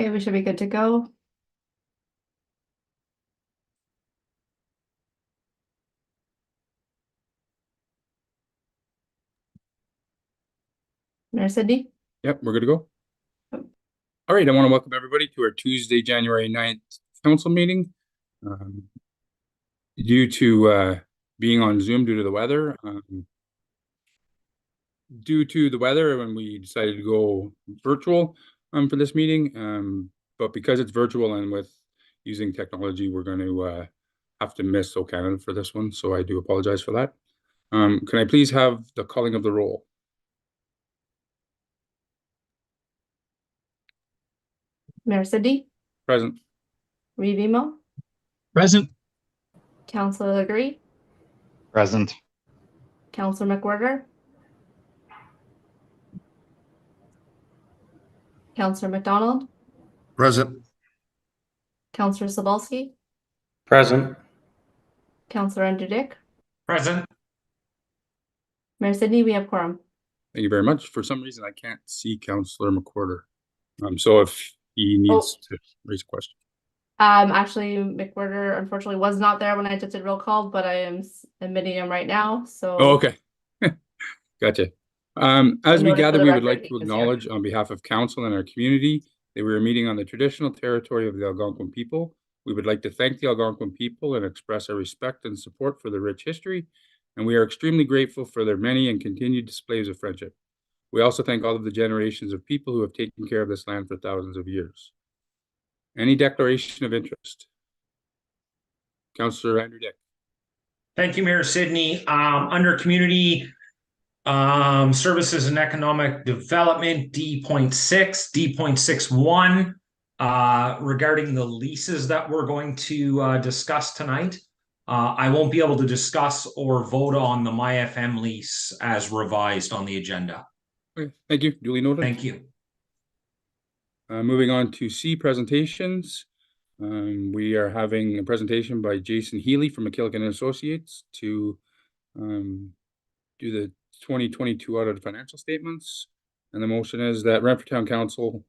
Okay, we should be good to go. Mayor Sydney? Yep, we're good to go. Oh. All right, I want to welcome everybody to our Tuesday, January 9th council meeting. Due to being on Zoom due to the weather, when we decided to go virtual for this meeting, but because it's virtual and with using technology, we're going to have to miss Canada for this one, so I do apologize for that. Can I please have the calling of the roll? Mayor Sydney? Present. Revimo? Present. Councillor Legree? Present. Councillor McWhirter? Councillor McDonald? Present. Councillor Sobalski? Present. Councillor Anderdick? Present. Mayor Sydney, we have quorum. Thank you very much. For some reason, I can't see Councillor McWhirter. So if he needs to raise a question. Actually, McWhirter unfortunately was not there when I just did roll call, but I am admitting him right now, so. Oh, okay. Gotcha. As we gather, we would like to acknowledge on behalf of council and our community that we are meeting on the traditional territory of the Algonquin people. We would like to thank the Algonquin people and express our respect and support for their rich history, and we are extremely grateful for their many and continued displays of friendship. We also thank all of the generations of people who have taken care of this land for thousands of years. Any declaration of interest? Councillor Andrew Dick. Thank you, Mayor Sydney. Under community services and economic development, D.6, D.61, regarding the leases that we're going to discuss tonight. I won't be able to discuss or vote on the MyFM lease as revised on the agenda. Okay, thank you. Duly noted. Thank you. Moving on to C, presentations. We are having a presentation by Jason Healy from McKillican & Associates to do the 2022 audited financial statements. And the motion is that Renfrew Town Council,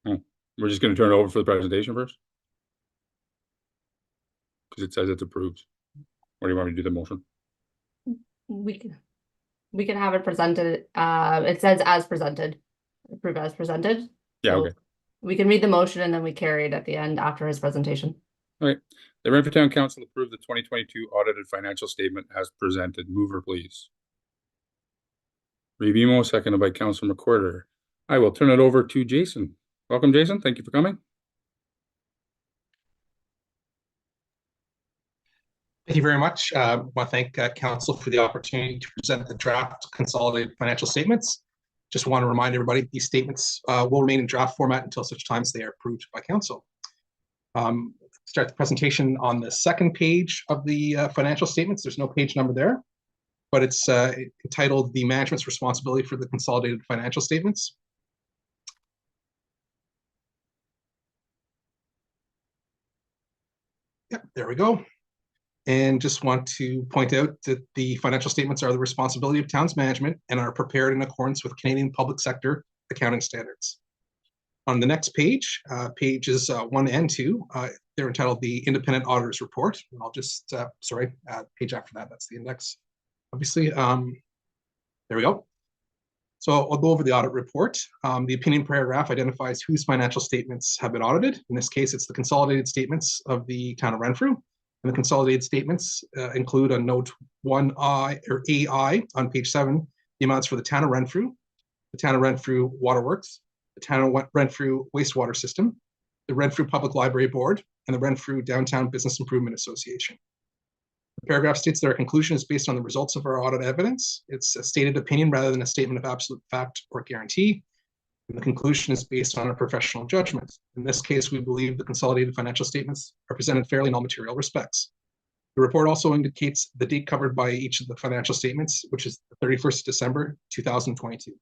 we're just going to turn it over for the presentation first. Because it says it's approved. Or do you want me to do the motion? We can have it presented. It says as presented. Approve as presented. Yeah, So okay. we can read the motion and then we carry it at the end after his presentation. All right. The Renfrew Town Council approved the 2022 audited financial statement as presented. Mover, please. Revimo, seconded by Councillor McWhirter. I will turn it over to Jason. Welcome, Jason. Thank you for coming. Thank you very much. I want to thank Council for the opportunity to present the draft consolidated financial statements. Just want to remind everybody these statements will remain in draft format until such times they are approved by Council. Start the presentation on the second page of the financial statements. There's no page number there, but it's entitled The Management's Responsibility for the Consolidated Financial Statements. Yep, there we go. And just want to point out that the financial statements are the responsibility of town's management and are prepared in accordance with Canadian public sector accounting standards. On the next page, pages 1 and 2, they're entitled the Independent Auditor's Report. And I'll just, page after that, that's the index, obviously. There we go. So I'll go over the audit report. The opinion paragraph identifies whose financial statements have been audited. In this case, it's the consolidated statements of the town of Renfrew. And the consolidated statements include on note 1I or AI on page 7, the amounts for the town of Renfrew, the town of Renfrew Waterworks, the town of Renfrew Wastewater System, the Renfrew Public Library Board, and the Renfrew Downtown Business Improvement Association. The paragraph states that our conclusion is based on the results of our audit evidence. It's a stated opinion rather than a statement of absolute fact or guarantee. And the conclusion is based on a professional judgment. In this case, we believe the consolidated financial statements are presented fairly in all material respects. The report also indicates the date covered by each of the financial statements, which is the 31st of December, 2022.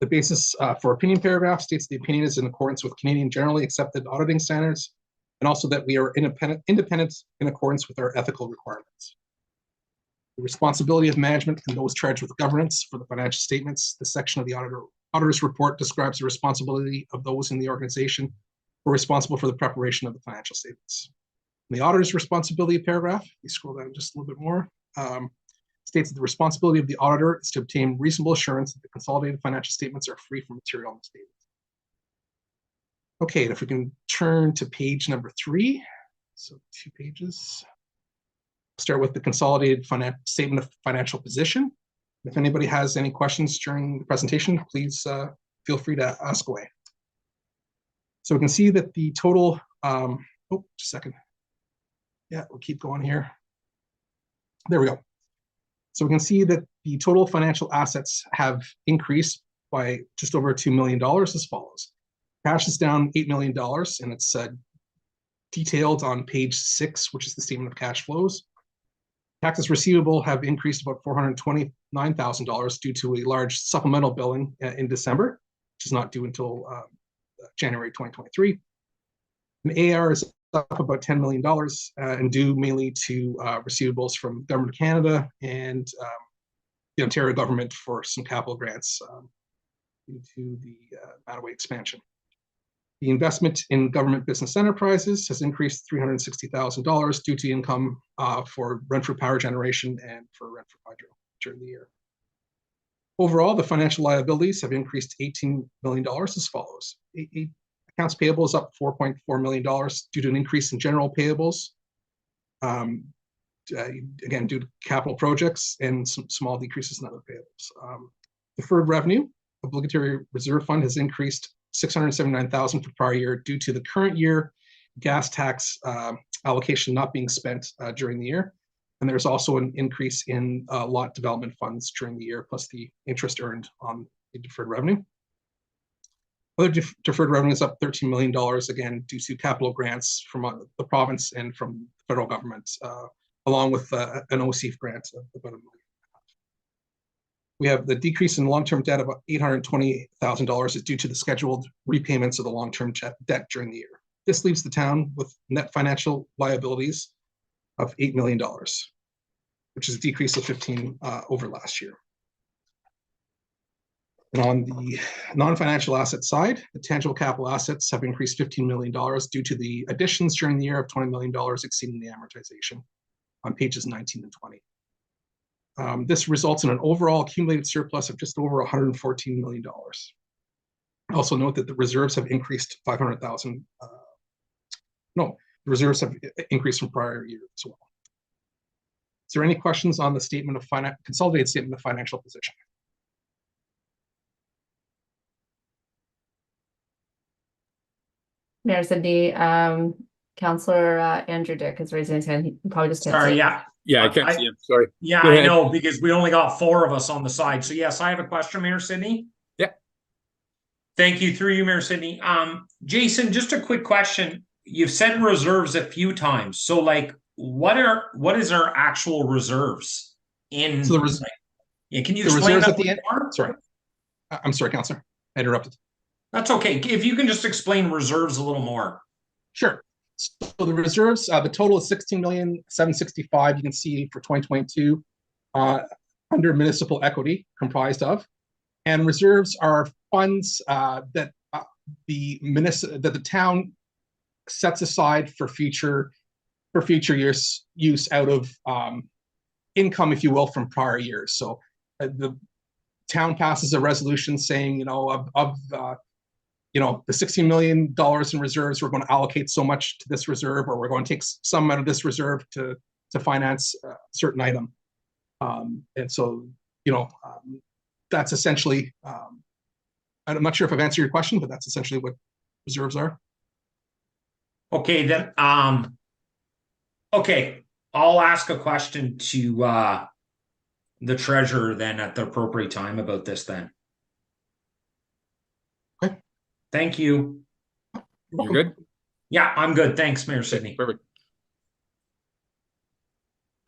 The basis for opinion paragraph states the opinion is in accordance with Canadian generally accepted auditing standards, and also that we are independent in accordance with our ethical requirements. The responsibility of management and those charged with governance for the financial statements, the section of the auditor's report describes the responsibility of those in the organization who are responsible for the preparation of the financial statements. In the auditor's responsibility paragraph, you scroll down just a little bit more, states that the responsibility of the auditor is to obtain reasonable assurance that the consolidated financial statements are free from material misstatements. Okay, and if we can turn to page number 3, so 2 pages. Start with the consolidated statement of financial position. If anybody has any questions during the presentation, please feel free to ask away. So we can see that the total, oh, just a second. Yeah, we'll keep going here. There we go. So we can see that the total financial assets have increased by just over $2 million as follows. Cash is down $8 million, and it's detailed on page 6, which is the statement of cash flows. Taxes receivable have increased about $429,000 due to a large supplemental billing in December, which is not due until January 2023. And AR is up about $10 million and due mainly to receivables from Government of Canada and the Ontario government for some capital grants due to the Mattaway expansion. The investment in government business enterprises has increased $360,000 due to income for Renfrew power generation and for Renfrew hydro during the year. Overall, the financial liabilities have increased $18 million as follows. Accounts payable is up $4.4 million due to an increase in general payables, again, due to capital projects and some small decreases in other payables. Deferred revenue, obligatory reserve fund has increased $679,000 for prior year due to the current year gas tax allocation not being spent during the year. And there's also an increase in lot development funds during the year, plus the interest earned on the deferred revenue. Other deferred revenue is up $13 million, again, due to capital grants from the province and from the federal government, along with an OCF grant of about $1 million. We have the decrease in long-term debt of about $820,000 is due to the scheduled repayments of the long-term debt during the year. This leaves the town with net financial liabilities of $8 million, which is a decrease of 15 over last year. And on the non-financial asset side, the tangible capital assets have increased $15 million due to the additions during the year of $20 million exceeding the amortization on pages 19 and 20. This results in an overall accumulated surplus of just over $114 million. Also note that the reserves have increased $500,000. No, the reserves have increased from prior year as well. Is there any questions on the statement of consolidated statement of financial position? Mayor Sidney, Councillor Andrew Dick is raising his hand. He probably just can't Sorry, see it. yeah. Yeah, I can't see him. Sorry. Yeah, Go I ahead. know, because we only got 4 of us on the side. So yes, I have a question, Mayor Sidney. Yeah. Thank you. Through you, Mayor Sidney. Jason, just a quick question. You've said reserves a few times. So like, what is our actual reserves in? So the yeah, can you the explain reserves that at the end? more? Sorry. I'm sorry, Councillor. I interrupted. That's okay. If you can just explain reserves a little more. Sure. So the reserves, the total is $16,765,000. You can see for 2022 under municipal equity comprised of, and reserves are funds that the town sets aside for future use out of income, if you will, from prior years. So the town passes a resolution saying, the $16 million in reserves, we're going to allocate so much to this reserve, or we're going to take some out of this reserve to finance a certain item. And so, that's essentially, I'm not sure if I've answered your question, but that's essentially what reserves are. Okay, then, okay, I'll ask a question to the treasurer then at the appropriate time about this then. Okay. Thank you. You're good? Yeah, I'm good. Thanks, Mayor Sidney. Perfect.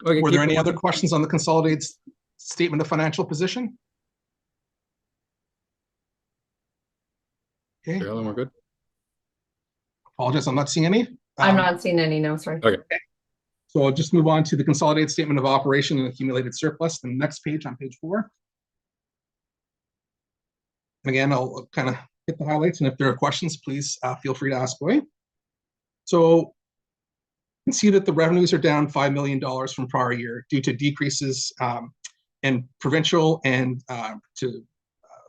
Okay, Were there any other questions on the consolidated statement of financial position? Okay. Carolyn, we're good? Apologize, I'm not seeing any. I'm not seeing any, no, sorry. Okay. So I'll just move on to the consolidated statement of operation and accumulated surplus, the next page on page 4. again, I'll kind of hit the highlights, and if there are questions, please feel free to ask away. So you can see that the revenues are down $5 million from prior year due to decreases in provincial and to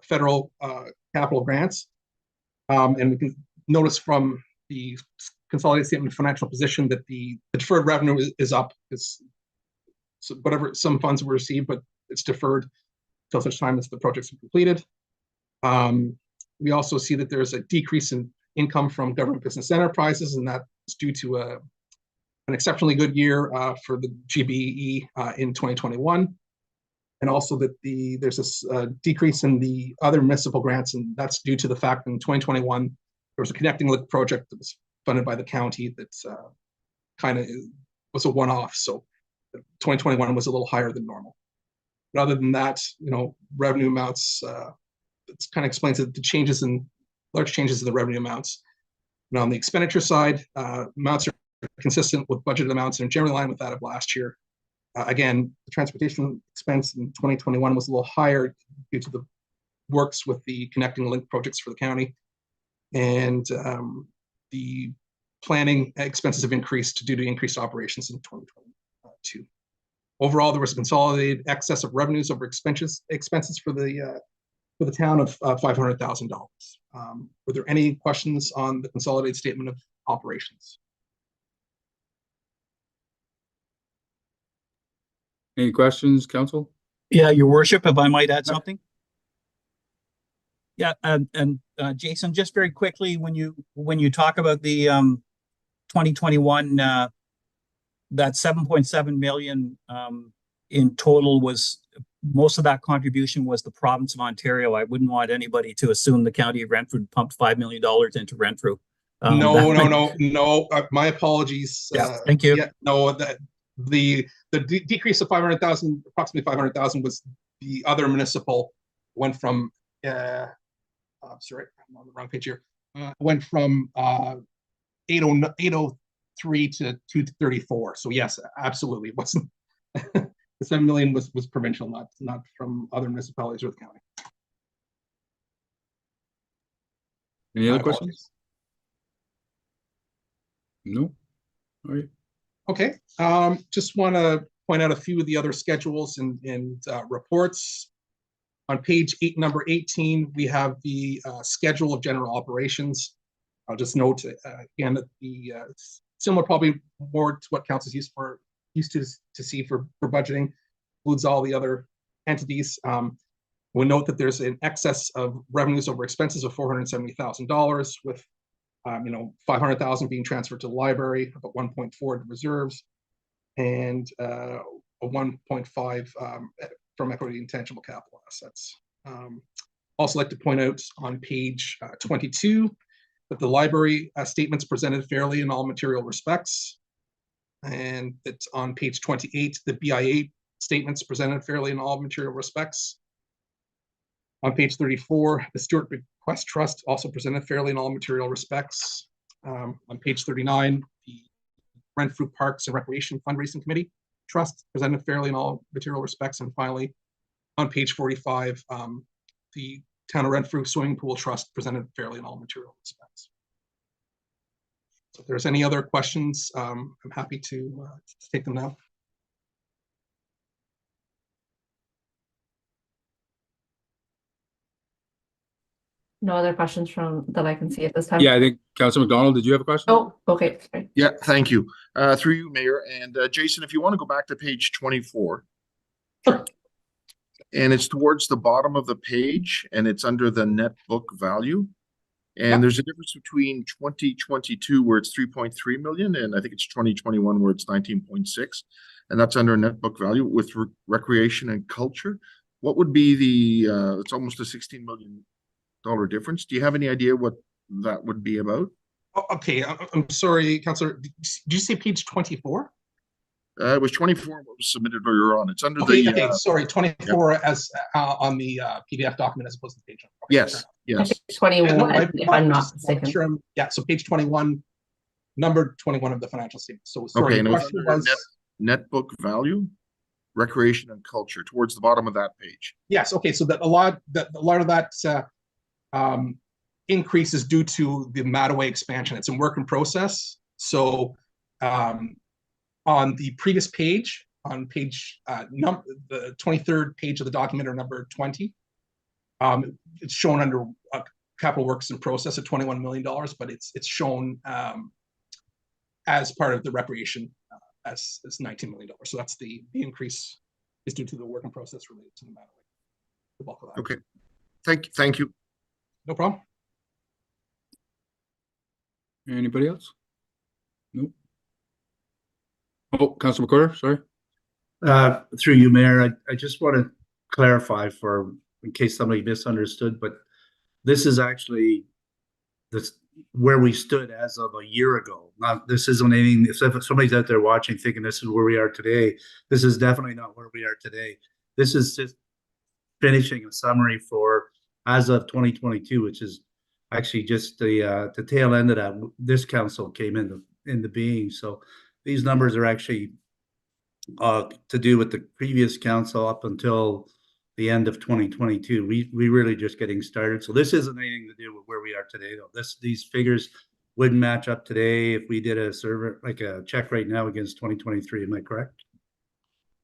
federal capital grants. And we can notice from the consolidated statement of financial position that the deferred revenue is up, because so whatever some funds were received, but it's deferred until such time as the projects are completed. We also see that there's a decrease in income from government business enterprises, and that's due to an exceptionally good year for the GBE in 2021. And also that there's this decrease in the other municipal grants, and that's due to the fact in 2021 there was a connecting link project that was funded by the county that's kind of was a one-off. So 2021 was a little higher than normal. But other than that, revenue amounts, it kind of explains the large changes in the revenue amounts. Now on the expenditure side, amounts are consistent with budgeted amounts and generally in line with that of last year. Again, the transportation expense in 2021 was a little higher due to the works with the connecting link projects for the county. And the planning expenses have increased due to increased operations in 2022. Overall, there was a consolidated excess of revenues over expenses for the town of $500,000. Were there any questions on the consolidated statement of operations? Any questions, council? Yeah, your worship, if I might add something. Yeah, and Jason, just very quickly, when you talk about the 2021, that 7.7 million in total, was most of that contribution was the province of Ontario. I wouldn't want anybody to assume the county of Renfrew pumped $5 million into Renfrew. No. My apologies. Yeah, thank you. Yeah, no, the decrease of 500,000, approximately 500,000, was the other municipal went from. Sorry, I'm on the wrong page here. Went from 803 to 234. So yes, absolutely, it wasn't. The 7 million was provincial, not from other municipalities or the county. Any other questions? No. All right. Okay. Just want to point out a few of the other schedules and reports. On page 8, number 18, we have the schedule of general operations. I'll just note again that the similar, probably more to what council is used to see for budgeting, includes all the other entities. We'll note that there's an excess of revenues over expenses of $470,000, with 500,000 being transferred to the library, about 1.4 to reserves, and a 1.5 from equity and tangible capital assets. Also like to point out on page 22 that the library statements presented fairly in all material respects, and that on page 28 the BIA statements presented fairly in all material respects. On page 34, the Stewart Bequest Trust also presented fairly in all material respects. On page 39, the Renfrew Parks and Recreation Fundraising Committee Trust presented fairly in all material respects. And finally, on page 45, the Town of Renfrew Swimming Pool Trust presented fairly in all material respects. So if there's any other questions, I'm happy to take them now. No other questions that I can see at this time. Yeah, I think Councilor McDonald, did you have a question? Oh, okay. Sorry. Yeah, thank you. Through you, Mayor. And Jason, if you want to go back to page 24. Sure. And it's towards the bottom of the page, and it's under the net book value. And there's a difference between 2022, where it's 3.3 million, and I think it's 2021, where it's 19.6. And that's under net book value. With recreation and culture, what would be the, it's almost a $16 million difference. Do you have any idea what that would be about? Okay, I'm sorry, Councillor. Did you say page 24? It was 24 what was submitted earlier on. It's under Okay, sorry, 24 as on the PDF document as opposed to page. Okay, yes, yes. 21, if I'm not mistaken. Sure, yeah, so page 21, number 21 of the financial statement. So sorry, Okay, and the it was question under was net book value, recreation and culture, towards the bottom of that page. yes. Okay, so that a lot of that increase is due to the Mattaway expansion. It's in work in process. So on the previous page, on page the 23rd page of the document, or number 20, it's shown under capital works in process at $21 million, but it's shown as part of the recreation as $19 million. So that's the increase is due to the work in process related to the Mattaway. The bulk of that. Okay. Thank you. No problem. Anybody else? Nope. Oh, Councilor McWhorter, sorry. Through you, Mayor, I just want to clarify in case somebody misunderstood, but this is actually where we stood as of a year ago. This isn't anything, if somebody's out there watching thinking this is where we are today, this is definitely not where we are today. This is just finishing a summary for as of 2022, which is actually just the tail end of that. This council came into being. So these numbers are actually to do with the previous council up until the end of 2022. We really just getting started. So this isn't anything to do with where we are today, though. These figures wouldn't match up today if we did a server, like a check right now against 2023. Am I correct?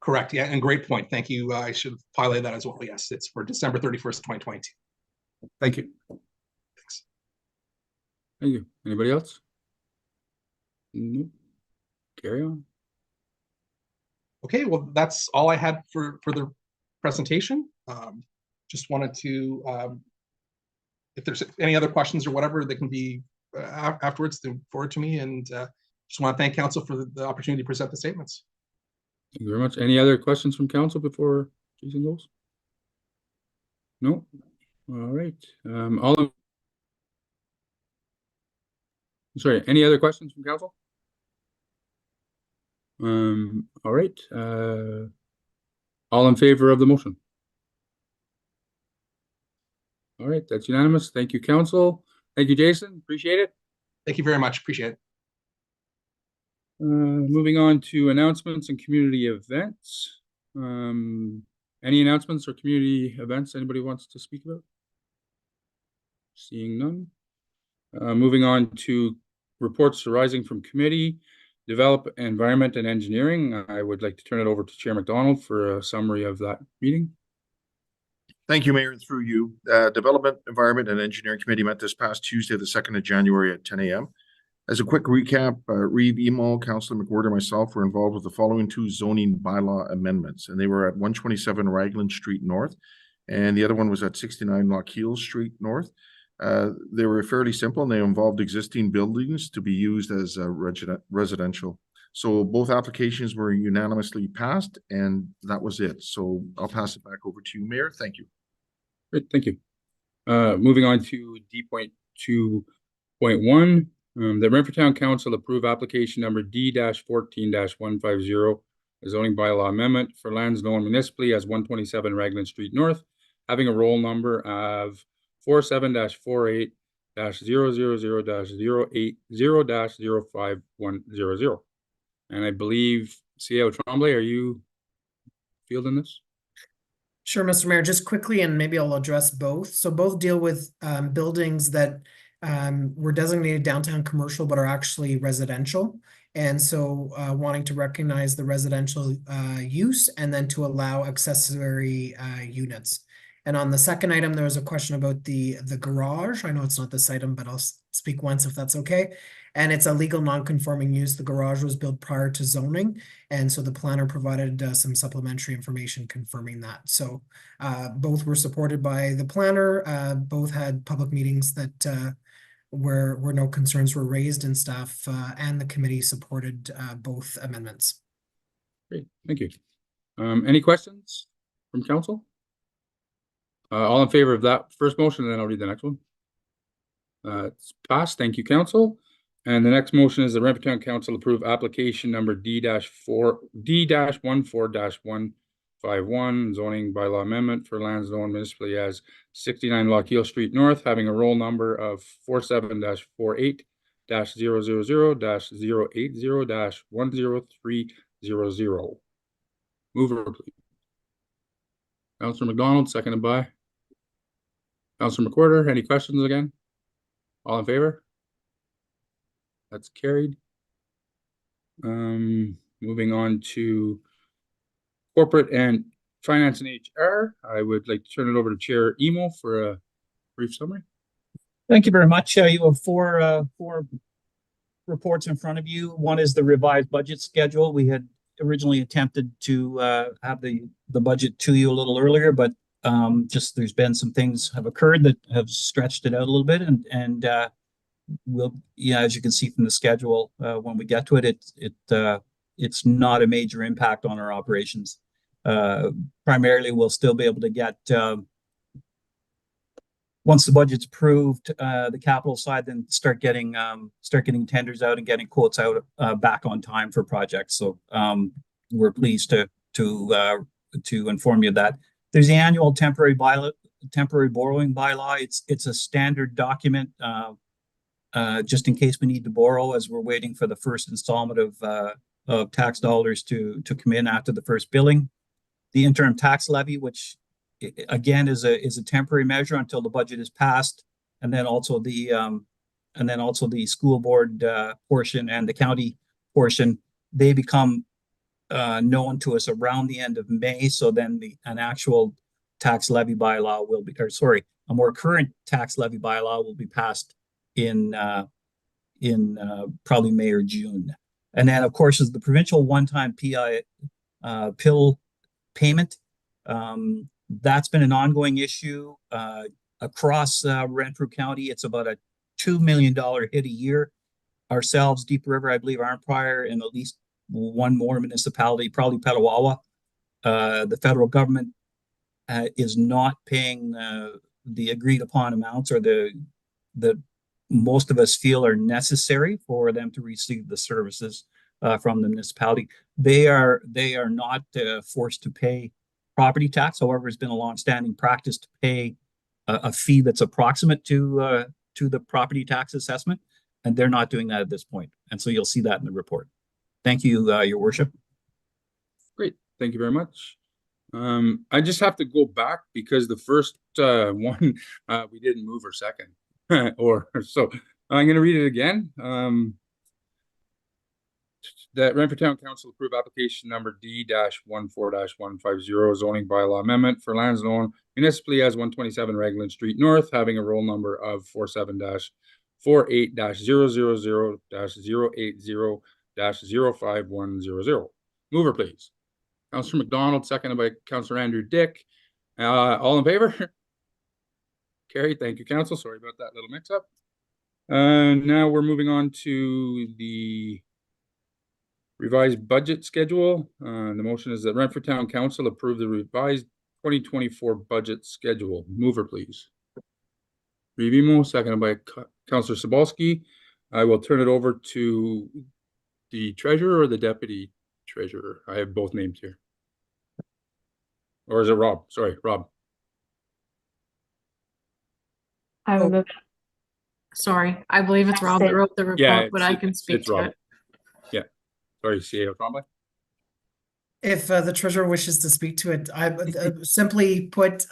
Correct. Yeah, and great point. Thank you. I should highlight that as well. Yes, it's for December 31st, 2022. Thank you. Thanks. Thank you. Anybody else? Nope. Carry on. Okay, well, that's all I had for the presentation. Just wanted to, if there's any other questions or whatever, they can be afterwards forward to me, and just want to thank council for the opportunity to present the statements. Thank you very much. Any other questions from council before Jason goes? No. All right. Sorry. Any other questions from council? All right. All in favor of the motion? All right. That's unanimous. Thank you, council. Thank you, Jason. Appreciate it. Thank you very much. Appreciate it. Moving on to announcements and community events. Any announcements or community events anybody wants to speak about? Seeing none. Moving on to reports arising from committee, develop environment and engineering. I would like to turn it over to Chair McDonald for a summary of that meeting. Thank you, Mayor, and through you. Development, Environment and Engineering Committee met this past Tuesday, the 2nd of January at 10 a.m. As a quick recap, Reeve Emo, Councillor McWhorter, and myself were involved with the following two zoning bylaw amendments, and they were at 127 Raglan Street North, and the other one was at 69 Lockheil Street North. They were fairly simple, and they involved existing buildings to be used as residential. So both applications were unanimously passed, and that was it. So I'll pass it back over to you, Mayor. Thank you. Great, thank you. Moving on to D.2.1. The Renfrew Town Council approve application number D-14-150, a zoning bylaw amendment for lands known municipally as 127 Raglan Street North, having a roll number of 47-480-000-080-05100. And I believe C.A. Tremblay, are you fielding this? Sure, Mr. Mayor, just quickly, and maybe I'll address both. So both deal with buildings that were designated downtown commercial, but are actually residential. And so wanting to recognize the residential use and then to allow accessory units. And on the second item, there was a question about the garage. I know it's not this item, but I'll speak once if that's okay. And it's a legal non-conforming use. The garage was built prior to zoning. And so the planner provided some supplementary information confirming that. So both were supported by the planner. Both had public meetings that where no concerns were raised, and staff and the committee supported both amendments. Great, thank you. Any questions from council? All in favor of that first motion, and then I'll read the next one. It's passed. Thank you, council. And the next motion is the Renfrew Town Council approve application number D-14-151 zoning bylaw amendment for lands known municipally as 69 Lockheil Street North, having a roll number of 47-48-000-080-10300. Mover, please. Councillor McDonald, seconded by Councillor McWhorter, any questions again? All in favor? That's carried. Moving on to corporate and finance and HR. I would like to turn it over to Chair Emo for a brief summary. Thank you very much. You have four reports in front of you. One is the revised budget schedule. We had originally attempted to have the budget to you a little earlier, but just there's been some things have occurred that have stretched it out a little bit, and we'll, yeah, as you can see from the schedule, when we get to it, it's not a major impact on our operations. Primarily, we'll still be able to get once the budget's approved, the capital side, then start getting tenders out and getting quotes out back on time for projects. So we're pleased to inform you of that. There's the annual temporary borrowing bylaw. It's a standard document, just in case we need to borrow, as we're waiting for the first installment of tax dollars to come in after the first billing. The interim tax levy, which again is a temporary measure until the budget is passed, and then also the school board portion and the county portion, they become known to us around the end of May. So then an actual tax levy bylaw will be, or sorry, a more current tax levy bylaw will be passed in probably May or June. And then of course is the provincial one-time PIL payment. That's been an ongoing issue across Renfrew County. It's about a $2 million hit a year. Ourselves, Deep River, I believe, Arnprior, and at least one more municipality, probably Petawawa. The federal government is not paying the agreed upon amounts, or the most of us feel are necessary for them to receive the services from the municipality. They are not forced to pay property tax. However, it's been a long-standing practice to pay a fee that's approximate to the property tax assessment, and they're not doing that at this point. And so you'll see that in the report. Thank you, Your Worship. Great, thank you very much. I just have to go back because the first one we didn't move or second, or so I'm going to read it again. That Renfrew Town Council approve application number D-14-150 zoning bylaw amendment for lands known municipally as 127 Raglan Street North, having a roll number of 47-48-000-080-05100. Mover, please. Councillor McDonald, seconded by Councillor Andrew Dick. All in favor? Carried. Thank you, Council. Sorry about that little mix-up. Now we're moving on to the revised budget schedule. The motion is that Renfrew Town Council approve the revised 2024 budget schedule. Mover, please. Rivimo, seconded by Councillor Sobalski. I will turn it over to the treasurer or the deputy treasurer. I have both names here. Or is it Rob? Sorry, Rob. I will move. Sorry, I believe it's Rob that wrote the report, but I can speak to it. Yeah. Sorry, CAO Trombley. If the treasurer wishes to speak to it, I simply put,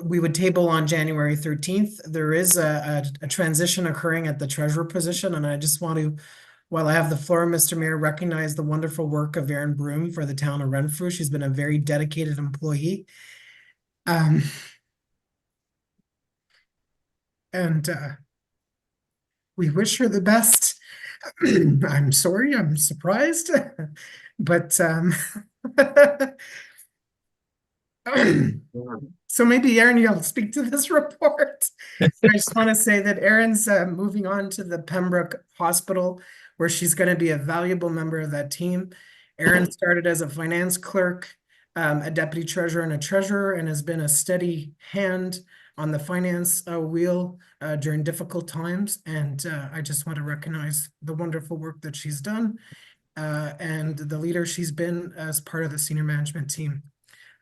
we would table on January 13th. There is a transition occurring at the treasurer position, and I just want to, while I have the floor, Mr. Mayor, recognize the wonderful work of Erin Broom for the town of Renfrew. She's been a very dedicated employee. And we wish her the best. I'm sorry, I'm surprised, but so maybe Erin, you'll speak to this report. I just want to say that Erin's moving on to the Pembroke Hospital, where she's going to be a valuable member of that team. Erin started as a finance clerk, a deputy treasurer, and a treasurer, and has been a steady hand on the finance wheel during difficult times. And I just want to recognize the wonderful work that she's done and the leader she's been as part of the senior management team.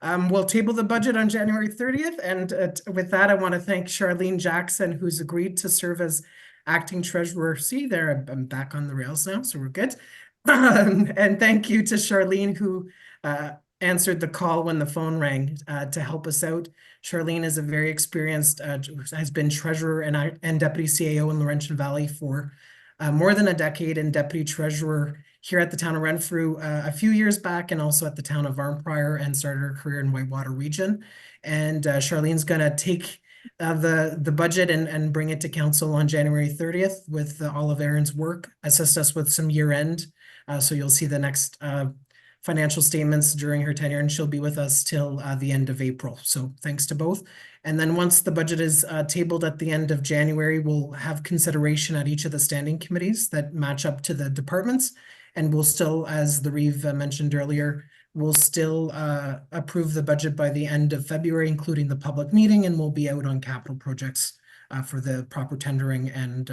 We'll table the budget on January 30th. And with that, I want to thank Charlene Jackson, who's agreed to serve as acting treasurer. See there, I'm back on the rails now, so we're good. And thank you to Charlene, who answered the call when the phone rang to help us out. Charlene is a very experienced, has been treasurer and deputy CAO in Laurentian Valley for more than a decade, and deputy treasurer here at the town of Renfrew a few years back, and also at the town of Arnprior, and started her career in Whitewater Region. And Charlene's gonna take the budget and bring it to council on January 30th with all of Aaron's work, assist us with some year end. So you'll see the next financial statements during her tenure, and she'll be with us till the end of April. So thanks to both. And then once the budget is tabled at the end of January, we'll have consideration at each of the standing committees that match up to the departments. And we'll still, as the Reeve mentioned earlier, we'll still approve the budget by the end of February, including the public meeting, and we'll be out on capital projects for the proper tendering and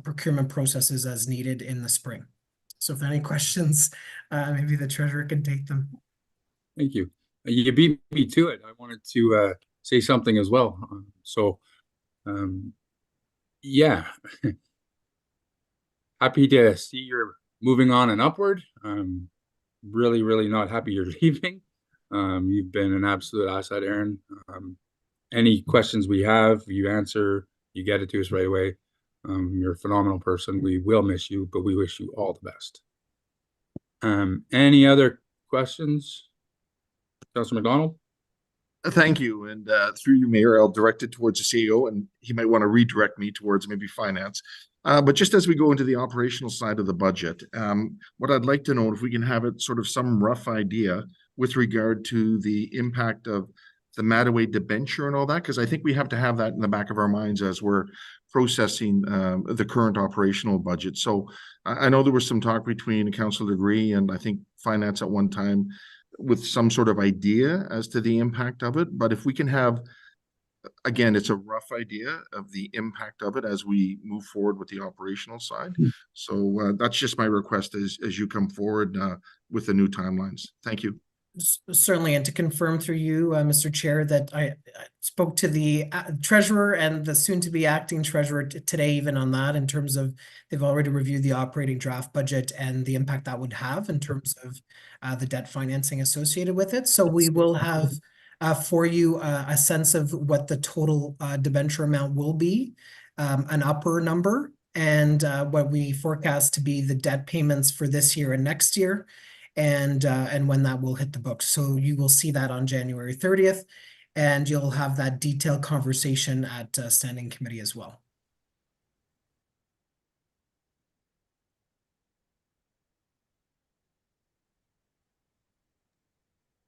procurement processes as needed in the spring. So if any questions, maybe the treasurer can take them. Thank you. You beat me to it. I wanted to say something as well. Yeah, happy to see you're moving on and upward. Really, really not happy you're leaving. You've been an absolute asset, Aaron. Any questions we have, you answer, you get it to us right away. You're a phenomenal person. We will miss you, but we wish you all the best. Any other questions? Councilor McDonald? Thank you. And through you, Mayor, I'll direct it towards the CEO, and he might want to redirect me towards maybe finance. But just as we go into the operational side of the budget, what I'd like to know, if we can have it sort of some rough idea with regard to the impact of the Mattaway debenture and all that, because I think we have to have that in the back of our minds as we're processing the current operational budget. So I know there was some talk between Councilor Degree and I think finance at one time with some sort of idea as to the impact of it. But if we can have, again, it's a rough idea of the impact of it as we move forward with the operational side. So that's just my request as you come forward with the new timelines. Thank you. Certainly, and to confirm through you, Mr. Chair, that I spoke to the treasurer and the soon-to-be acting treasurer today, even on that, in terms of they've already reviewed the operating draft budget and the impact that would have in terms of the debt financing associated with it. So we will have for you a sense of what the total debenture amount will be, an upper number, and what we forecast to be the debt payments for this year and next year, and when that will hit the books. So you will see that on January 30th, and you'll have that detailed conversation at standing committee as well.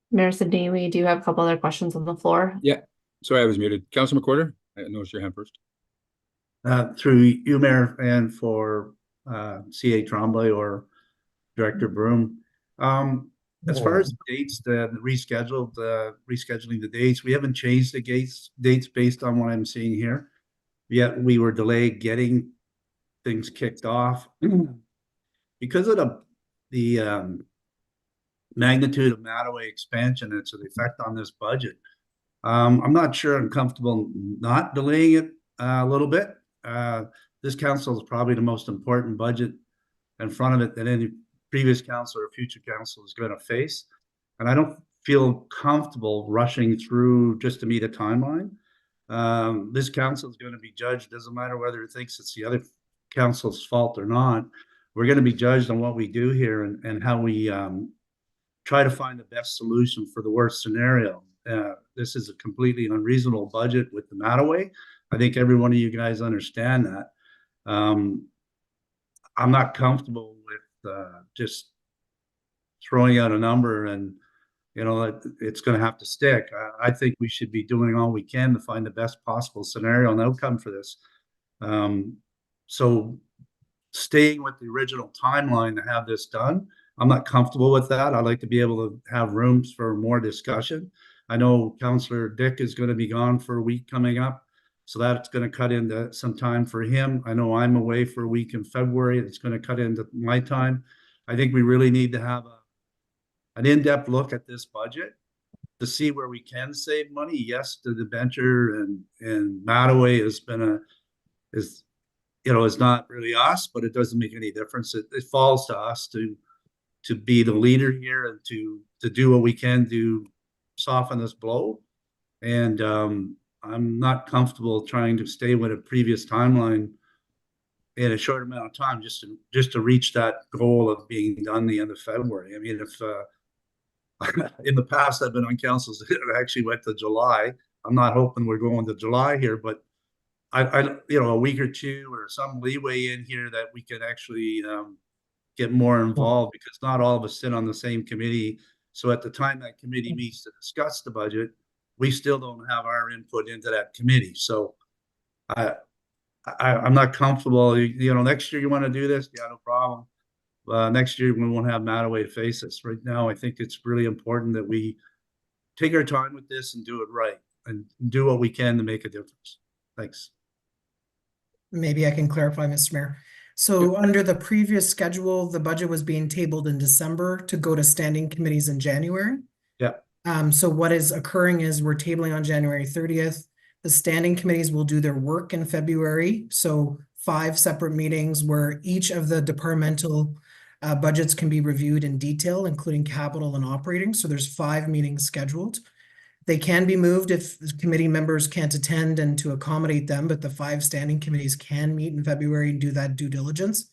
Mayor Sidney, we do have a couple other questions on the floor. Yeah, sorry, I was muted. Councilor McWhorter, I noticed your hand first. Through you, Mayor, and for CA Tremblay or Director Broom. As far as the dates, the rescheduling the dates, we haven't changed the dates based on what I'm seeing here. Yet we were delayed getting things kicked off because of the magnitude of Mattaway expansion and its effect on this budget. I'm not sure I'm comfortable not delaying it a little bit. This council is probably the most important budget in front of it that any previous council or future council is going to face. And I don't feel comfortable rushing through just to meet a timeline. This council is going to be judged, doesn't matter whether it thinks it's the other council's fault or not. We're going to be judged on what we do here and how we try to find the best solution for the worst scenario. This is a completely unreasonable budget with the Mattaway. I think every one of you guys understand that. I'm not comfortable with just throwing out a number and, you know, it's going to have to stick. I think we should be doing all we can to find the best possible scenario and outcome for this. So staying with the original timeline to have this done, I'm not comfortable with that. I'd like to be able to have rooms for more discussion. I know Councillor Dick is going to be gone for a week coming up, so that's going to cut into some time for him. I know I'm away for a week in February. It's going to cut into my time. I think we really need to have an in-depth look at this budget to see where we can save money. Yes, the debenture and Mattaway has been is not really us, but it doesn't make any difference. It falls to us to be the leader here and to do what we can to soften this blow. And I'm not comfortable trying to stay with a previous timeline in a short amount of time just to reach that goal of being done the end of February. I mean, if in the past I've been on councils that actually went to July. I'm not hoping we're going to July here, but I a week or two or some leeway in here that we can actually get more involved, because not all of us sit on the same committee. So at the time that committee meets to discuss the budget, we still don't have our input into that committee. So I'm not comfortable. Next year you want to do this, yeah, no problem. Next year we won't have Mattaway to face us. Right now, I think it's really important that we take our time with this and do it right and do what we can to make a difference. Thanks. Maybe I can clarify, Mr. Mayor. So under the previous schedule, the budget was being tabled in December to go to standing committees in January. Yeah. So what is occurring is we're tabling on January 30th. The standing committees will do their work in February. So 5 separate meetings where each of the departmental budgets can be reviewed in detail, including capital and operating. So there's 5 meetings scheduled. They can be moved if committee members can't attend and to accommodate them, but the 5 standing committees can meet in February and do that due diligence.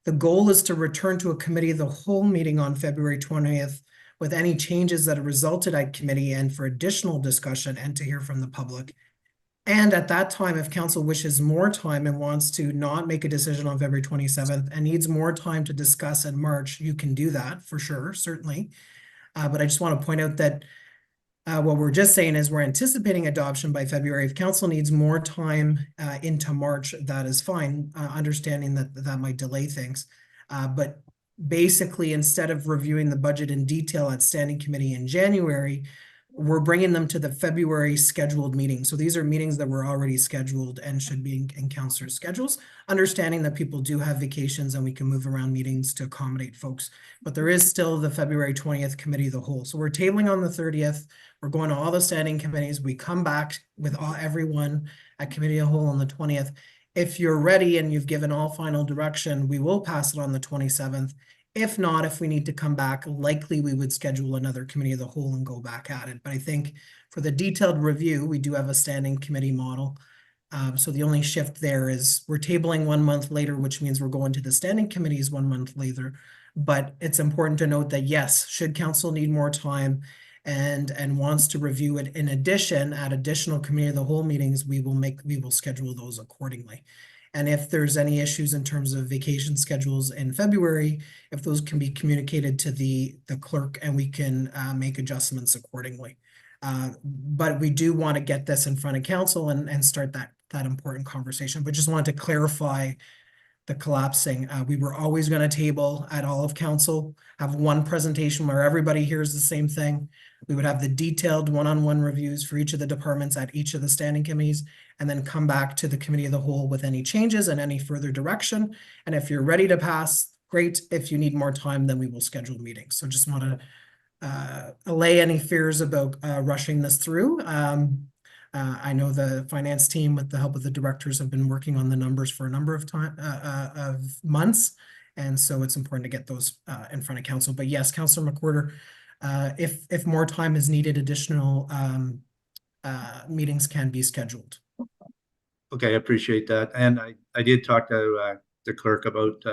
The goal is to return to a committee of the whole meeting on February 20th with any changes that have resulted at committee and for additional discussion and to hear from the public. And at that time, if council wishes more time and wants to not make a decision on February 27th and needs more time to discuss in March, you can do that for sure, certainly. But I just want to point out that what we're just saying is we're anticipating adoption by February. If council needs more time into March, that is fine, understanding that that might delay things. But basically, instead of reviewing the budget in detail at standing committee in January, we're bringing them to the February scheduled meeting. So these are meetings that were already scheduled and should be in councilors' schedules, understanding that people do have vacations and we can move around meetings to accommodate folks. But there is still the February 20th committee of the whole. So we're tabling on the 30th. We're going to all the standing committees. We come back with everyone at committee of the whole on the 20th. If you're ready and you've given all final direction, we will pass it on the 27th. If not, if we need to come back, likely we would schedule another committee of the whole and go back at it. But I think for the detailed review, we do have a standing committee model. So the only shift there is we're tabling 1 month later, which means we're going to the standing committees 1 month later. But it's important to note that yes, should council need more time and wants to review it in addition at additional committee of the whole meetings, we will schedule those accordingly. And if there's any issues in terms of vacation schedules in February, if those can be communicated to the clerk and we can make adjustments accordingly. But we do want to get this in front of council and start that important conversation. But just wanted to clarify the collapsing. We were always going to table at all of council, have one presentation where everybody hears the same thing. We would have the detailed one-on-one reviews for each of the departments at each of the standing committees, and then come back to the committee of the whole with any changes and any further direction. And if you're ready to pass, great. If you need more time, then we will schedule meetings. So just want to allay any fears about rushing this through. I know the finance team, with the help of the directors, have been working on the numbers for a number of months. And so it's important to get those in front of council. But yes, Councillor McWhirter, if more time is needed, additional meetings can be scheduled. Okay, I appreciate that. And I did talk to the clerk about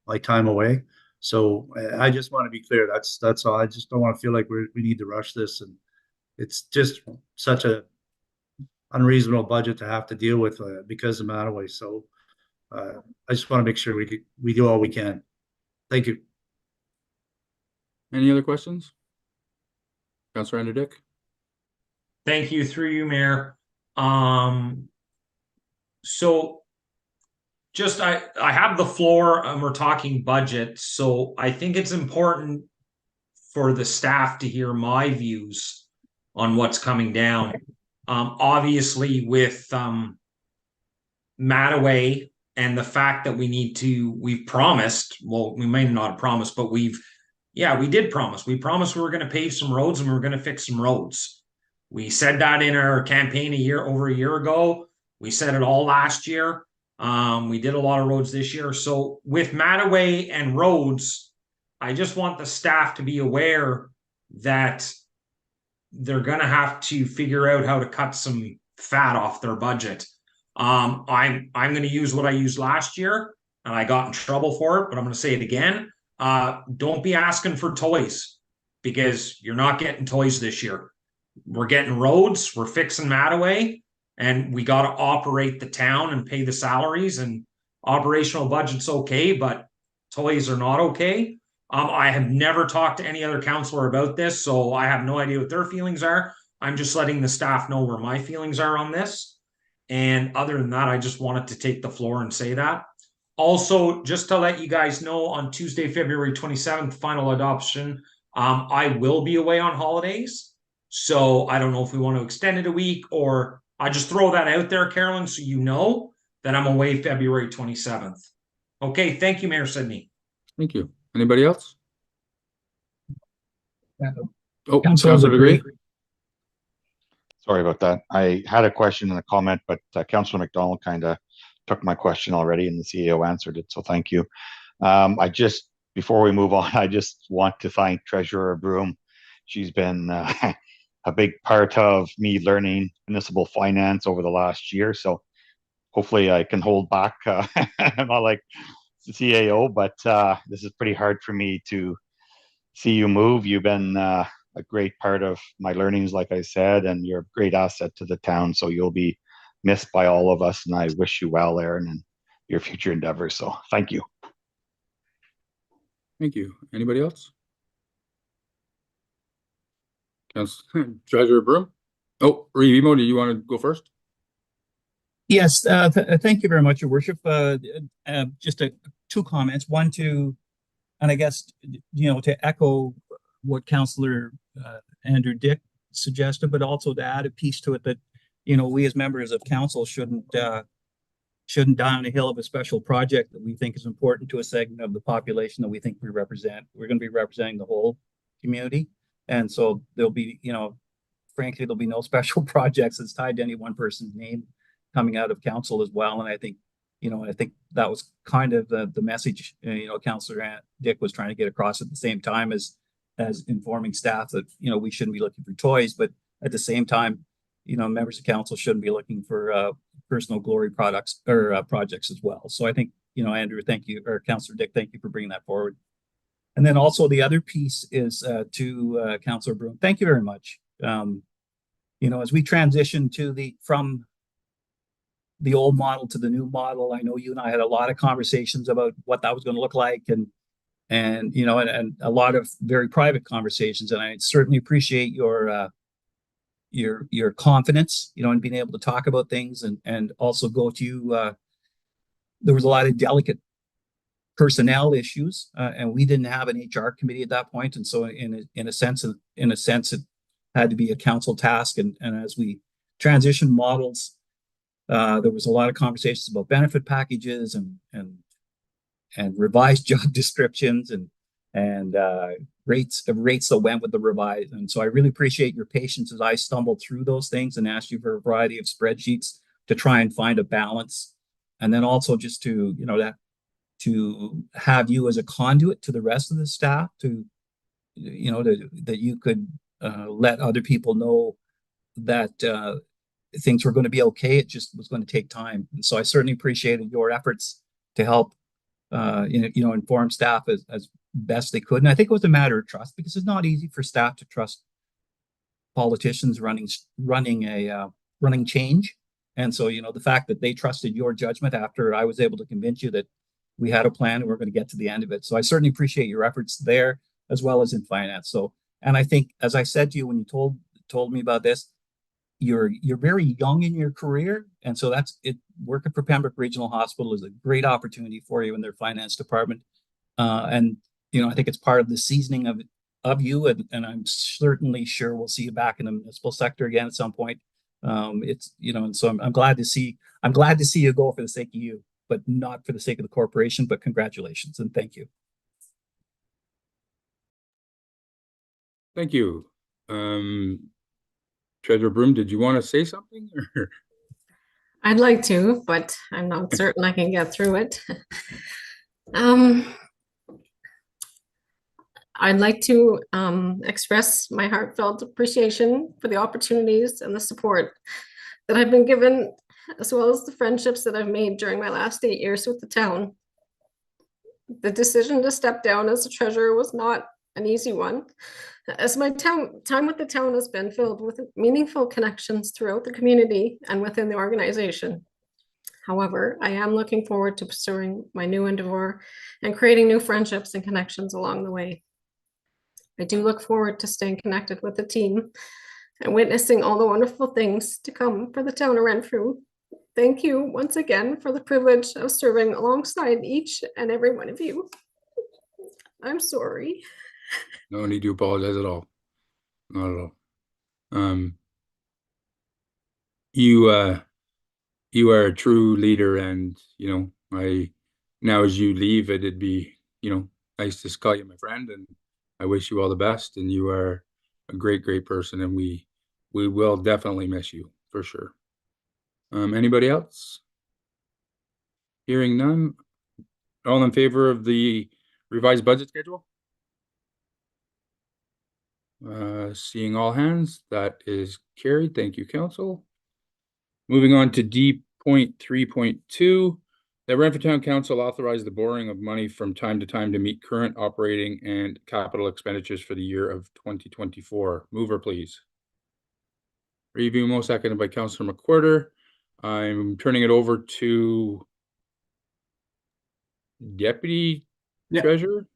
my time away. So I just want to be clear. That's all. I just don't want to feel like we need to rush this. And it's just such a unreasonable budget to have to deal with because of Mattaway. So I just want to make sure we do all we can. Thank you. Any other questions? Councillor Anderdick? Thank you, through you, Mayor. So just I have the floor and we're talking budget. So I think it's important for the staff to hear my views on what's coming down. Obviously with Mattaway and the fact that we've promised, well, we may not have promised, but we did promise. We promised we were going to pave some roads and we were going to fix some roads. We said that in our campaign over a year ago. We said it all last year. We did a lot of roads this year. So with Mattaway and roads, I just want the staff to be aware that they're going to have to figure out how to cut some fat off their budget. I'm going to use what I used last year, and I got in trouble for it, but I'm going to say it again. Don't be asking for toys, because you're not getting toys this year. We're getting roads, we're fixing Mattaway, and we got to operate the town and pay the salaries, and operational budget's okay, but toys are not okay. I have never talked to any other counselor about this, so I have no idea what their feelings are. I'm just letting the staff know where my feelings are on this. And other than that, I just wanted to take the floor and say that. Also, just to let you guys know, on Tuesday, February 27th, final adoption, I will be away on holidays. So I don't know if we want to extend it a week, or I just throw that out there, Carolyn, so you know that I'm away February 27th. Okay, thank you, Mayor Sidney. Thank you. Anybody else? Oh, Councilor Degree. Sorry about that. I had a question and a comment, but Councilor McDonald kind of took my question already, and the CEO answered it. So thank you. Before we move on, I just want to thank Treasurer Broom. She's been a big part of me learning municipal finance over the last year. So hopefully I can hold back. I'm not like the CAO, but this is pretty hard for me to see you move. You've been a great part of my learnings, like I said, and you're a great asset to the town. So you'll be missed by all of us, and I wish you well, Aaron, and your future endeavors. So thank you. Thank you. Anybody else? Treasurer Broom. Oh, Remo, do you want to go first? Yes, thank you very much, Your Worship. Just two comments. One, and I guess, to echo what Councillor Andrew Dick suggested, but also to add a piece to it that, we as members of council shouldn't die on a hill of a special project that we think is important to a segment of the population that we think we represent. We're going to be representing the whole community. And so there'll be, frankly, there'll be no special projects that's tied to any one person's name coming out of council as well. And I think, I think that was kind of the message, Councillor Dick was trying to get across at the same time as informing staff that, we shouldn't be looking for toys, but at the same time, members of council shouldn't be looking for personal glory products or projects as well. So I think, Andrew, thank you, or Councillor Dick, thank you for bringing that forward. And then also the other piece is to Councillor Broom. Thank you very much. As we transition from the old model to the new model, I know you and I had a lot of conversations about what that was going to look like, and a lot of very private conversations. And I certainly appreciate your confidence, in being able to talk about things and also go to. There was a lot of delicate personnel issues, and we didn't have an HR committee at that point, and so in a sense, it had to be a council task. And as we transition models, there was a lot of conversations about benefit packages and revised job descriptions and rates that went with the revised. And so I really appreciate your patience as I stumbled through those things and asked you for a variety of spreadsheets to try and find a balance, and then also just to to have you as a conduit to the rest of the staff that you could let other people know that things were going to be okay. It just was going to take time. And so I certainly appreciated your efforts to help inform staff as best they could. And I think it was a matter of trust, because it's not easy for staff to trust politicians running change. And so, the fact that they trusted your judgment after I was able to convince you that we had a plan and we're going to get to the end of it. So I certainly appreciate your efforts there as well as in finance. So, and I think, as I said to you when you told me about this, you're very young in your career, and so that's it. Working for Pembroke Regional Hospital is a great opportunity for you in their finance department, and I think it's part of the seasoning of you, and I'm certainly sure we'll see you back in the municipal sector again at some point. And so I'm glad to see you go for the sake of you, but not for the sake of the corporation. But congratulations and thank you. Thank you. Treasurer Broom, did you want to say something? I'd like to, but I'm not certain I can get through it. I'd like to express my heartfelt appreciation for the opportunities and the support that I've been given, as well as the friendships that I've made during my last 8 years with the town. The decision to step down as a treasurer was not an easy one, as my time with the town has been filled with meaningful connections throughout the community and within the organization. However, I am looking forward to pursuing my new endeavor and creating new friendships and connections along the way. I do look forward to staying connected with the team and witnessing all the wonderful things to come for the town of Renfrew. Thank you once again for the privilege of serving alongside each and every one of you. I'm sorry. No need to apologize at all. Not at all. You are a true leader, and now as you leave, it'd be nice to call you my friend, and I wish you all the best. And you are a great person, and we will definitely miss you for sure. Anybody else? Hearing none. All in favor of the revised budget schedule? Seeing all hands, that is carried. Thank you, council. Moving on to D.3.2, that Renfrew Town Council authorized the borrowing of money from time to time to meet current operating and capital expenditures for the year of 2024. Mover, please. Review most seconded by Councillor McWhirter. I'm turning it over to Deputy Treasurer.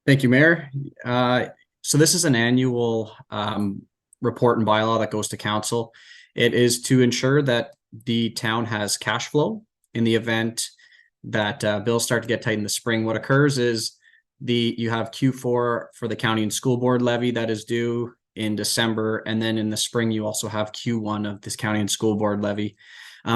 Thank you, Mayor. So this is an annual report and bylaw that goes to council. It is to ensure that the town has cash flow in the event that bills start to get tight in the spring. What occurs is you have Q4 for the county and school board levy that is due in December, and then in the spring you also have Q1 of this county and school board levy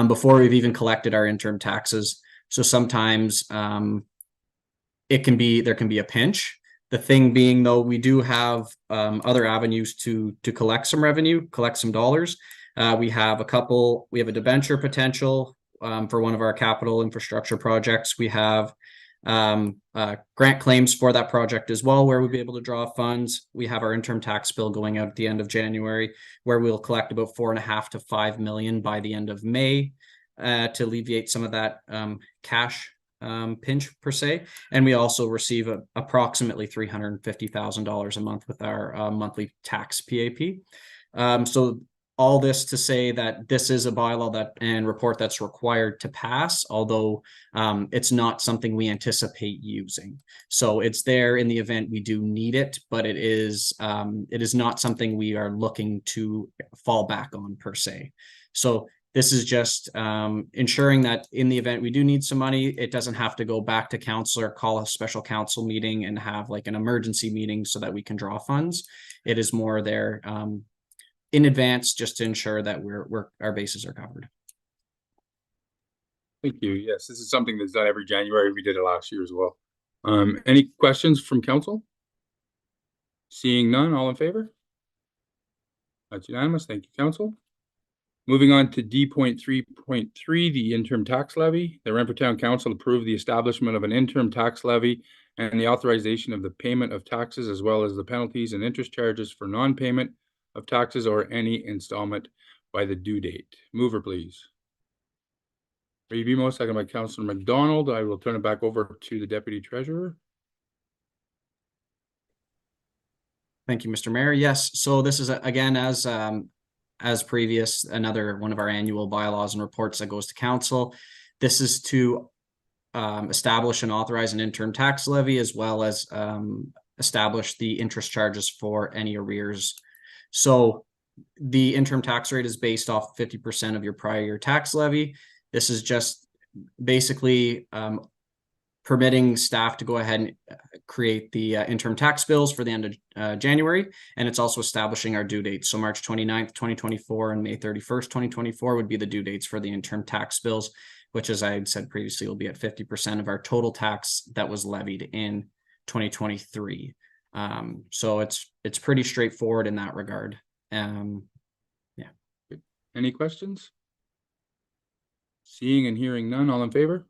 before we've even collected our interim taxes. So sometimes there can be a pinch. The thing being, though, we do have other avenues to collect some revenue, collect some dollars. We have a debenture potential for one of our capital infrastructure projects. We have grant claims for that project as well, where we'll be able to draw funds. We have our interim tax bill going out at the end of January, where we'll collect about $4.5 to $5 million by the end of May to alleviate some of that cash pinch per se. And we also receive approximately $350,000 a month with our monthly tax PAP. So all this to say that this is a bylaw and report that's required to pass, although it's not something we anticipate using. So it's there in the event we do need it, but it is not something we are looking to fall back on per se. So this is just ensuring that in the event we do need some money, it doesn't have to go back to council or call a special council meeting and have like an emergency meeting so that we can draw funds. It is more there in advance just to ensure that our bases are covered. Thank you. Yes, this is something that's done every January. We did it last year as well. Any questions from council? Seeing none, all in favor? That's unanimous. Thank you, council. Moving on to D.3.3, the interim tax levy. The Renfrew Town Council approved the establishment of an interim tax levy and the authorization of the payment of taxes, as well as the penalties and interest charges for non-payment of taxes or any installment by the due date. Mover, please. Review, second by Councillor McDonald. I will turn it back over to the Deputy Treasurer. Thank you, Mr. Mayor. Yes, so this is again, as previous, another one of our annual bylaws and reports that goes to council. This is to establish and authorize an interim tax levy, as well as establish the interest charges for any arrears. So the interim tax rate is based off 50% of your prior year tax levy. This is just basically permitting staff to go ahead and create the interim tax bills for the end of January. And it's also establishing our due dates. So March 29th, 2024 and May 31st, 2024 would be the due dates for the interim tax bills, which, as I had said previously, will be at 50% of our total tax that was levied in 2023. So it's pretty straightforward in that regard. Yeah. Any questions? Seeing and hearing none, all in favor?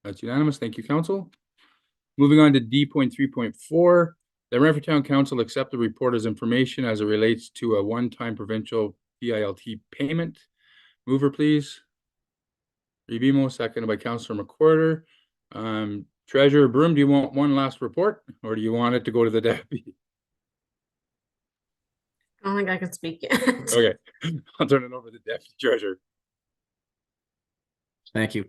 That's unanimous. Thank you, council. Moving on to D.3.4, the Renfrew Town Council accept the report as information as it relates to a one-time provincial PILT payment. Mover, please. Revimo, seconded by Councillor McWhorter. Treasurer Broom, do you want one last report, or do you want it to go to the deputy? I don't think I can speak yet. Okay, I'll turn it over to the deputy treasurer. Thank you.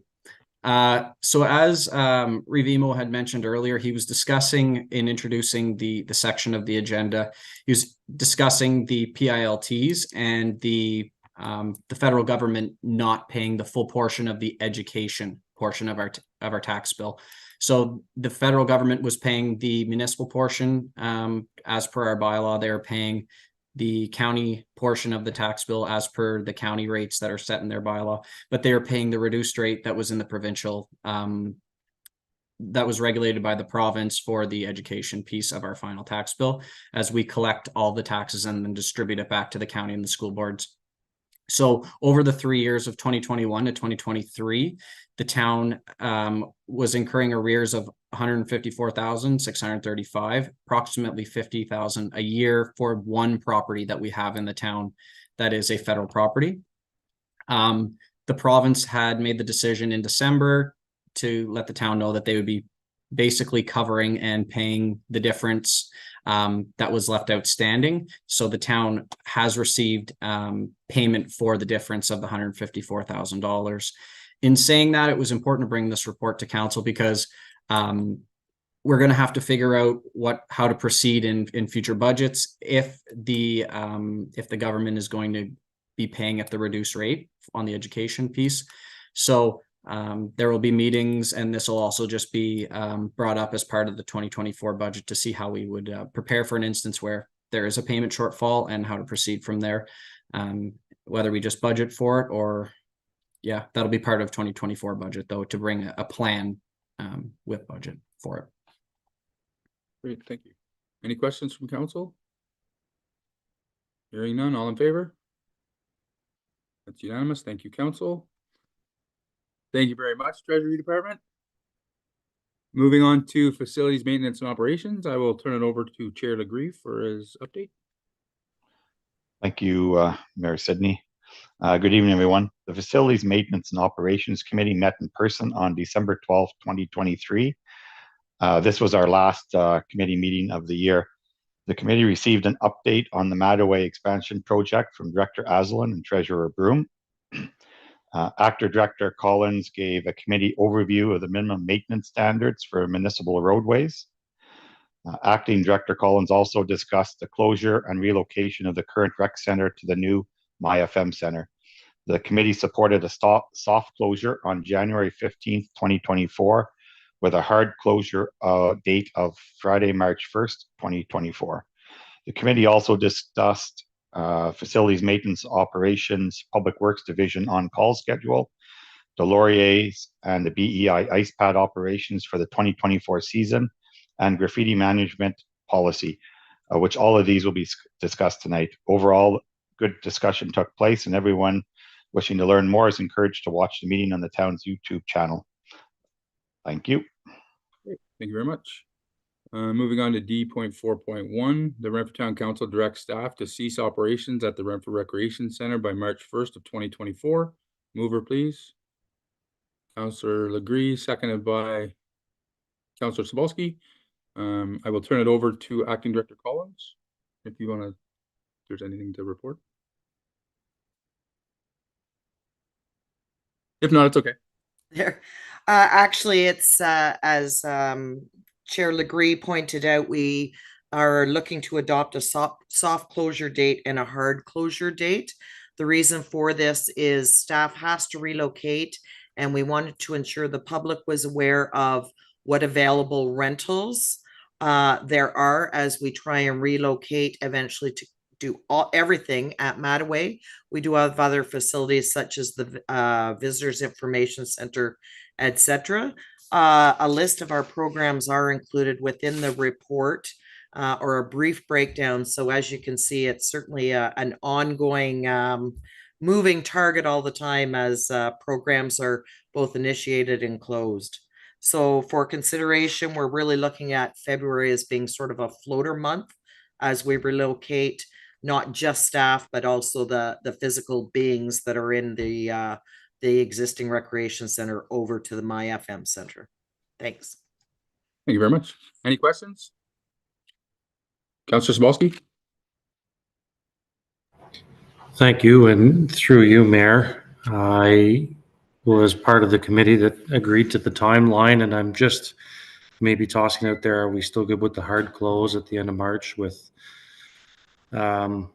So as Revimo had mentioned earlier, he was discussing in introducing the section of the agenda, he was discussing the PILTs and the federal government not paying the full portion of the education portion of our tax bill. So the federal government was paying the municipal portion, as per our bylaw. They're paying the county portion of the tax bill as per the county rates that are set in their bylaw, but they are paying the reduced rate that was in the provincial, that was regulated by the province for the education piece of our final tax bill, as we collect all the taxes and then distribute it back to the county and the school boards. So over the 3 years of 2021 to 2023, the town was incurring arrears of 154,635, approximately 50,000 a year for one property that we have in the town that is a federal property. The province had made the decision in December to let the town know that they would be basically covering and paying the difference that was left outstanding. So the town has received payment for the difference of the $154,000. In saying that, it was important to bring this report to council because we're going to have to figure out how to proceed in future budgets if the government is going to be paying at the reduced rate on the education piece. So there will be meetings, and this will also just be brought up as part of the 2024 budget to see how we would prepare for an instance where there is a payment shortfall and how to proceed from there. Whether we just budget for it or, yeah, that'll be part of 2024 budget though, to bring a plan with budget for it. Great, thank you. Any questions from council? Hearing none, all in favor? That's unanimous. Thank you, council. Thank you very much, Treasury Department. Moving on to facilities maintenance and operations, I will turn it over to Chair Legree for his update. Thank you, Mayor Sidney. Good evening, everyone. The Facilities Maintenance and Operations Committee met in person on December 12th, 2023. This was our last committee meeting of the year. The committee received an update on the Mattaway expansion project from Director Aslan and Treasurer Broom. Actor Director Collins gave a committee overview of the minimum maintenance standards for municipal roadways. Acting Director Collins also discussed the closure and relocation of the current rec center to the new MyFM Center. The committee supported a soft closure on January 15th, 2024, with a hard closure date of Friday, March 1st, 2024. The committee also discussed facilities maintenance operations, public works division on-call schedule, the Lauriers and the BEI ice pad operations for the 2024 season, and graffiti management policy, which all of these will be discussed tonight. Overall, good discussion took place, and everyone wishing to learn more is encouraged to watch the meeting on the town's YouTube channel. Thank you. Great. Thank you very much. Moving on to D.4.1, the Renfrew Town Council directs staff to cease operations at the Renfrew Recreation Center by March 1st of 2024. Mover, please. Councillor Legree, seconded by Councillor Cebulski. I will turn it over to Acting Director Collins if you want to, if there's anything to report. If not, it's okay. There, actually, it's as Chair Legree pointed out, we are looking to adopt a soft closure date and a hard closure date. The reason for this is staff has to relocate, and we wanted to ensure the public was aware of what available rentals there are as we try and relocate eventually to do everything at Mattaway. We do have other facilities such as the Visitors Information Center, etc. A list of our programs are included within the report, or a brief breakdown. So as you can see, it's certainly an ongoing moving target all the time as programs are both initiated and closed. So for consideration, we're really looking at February as being sort of a floater month as we relocate not just staff, but also the physical beings that are in the existing recreation center over to the MyFM center. Thanks. Thank you very much. Any questions? Councillor Sabalski? Thank you, and through you, Mayor, I was part of the committee that agreed to the timeline, and I'm just maybe tossing out there, are we still good with the hard close at the end of March with the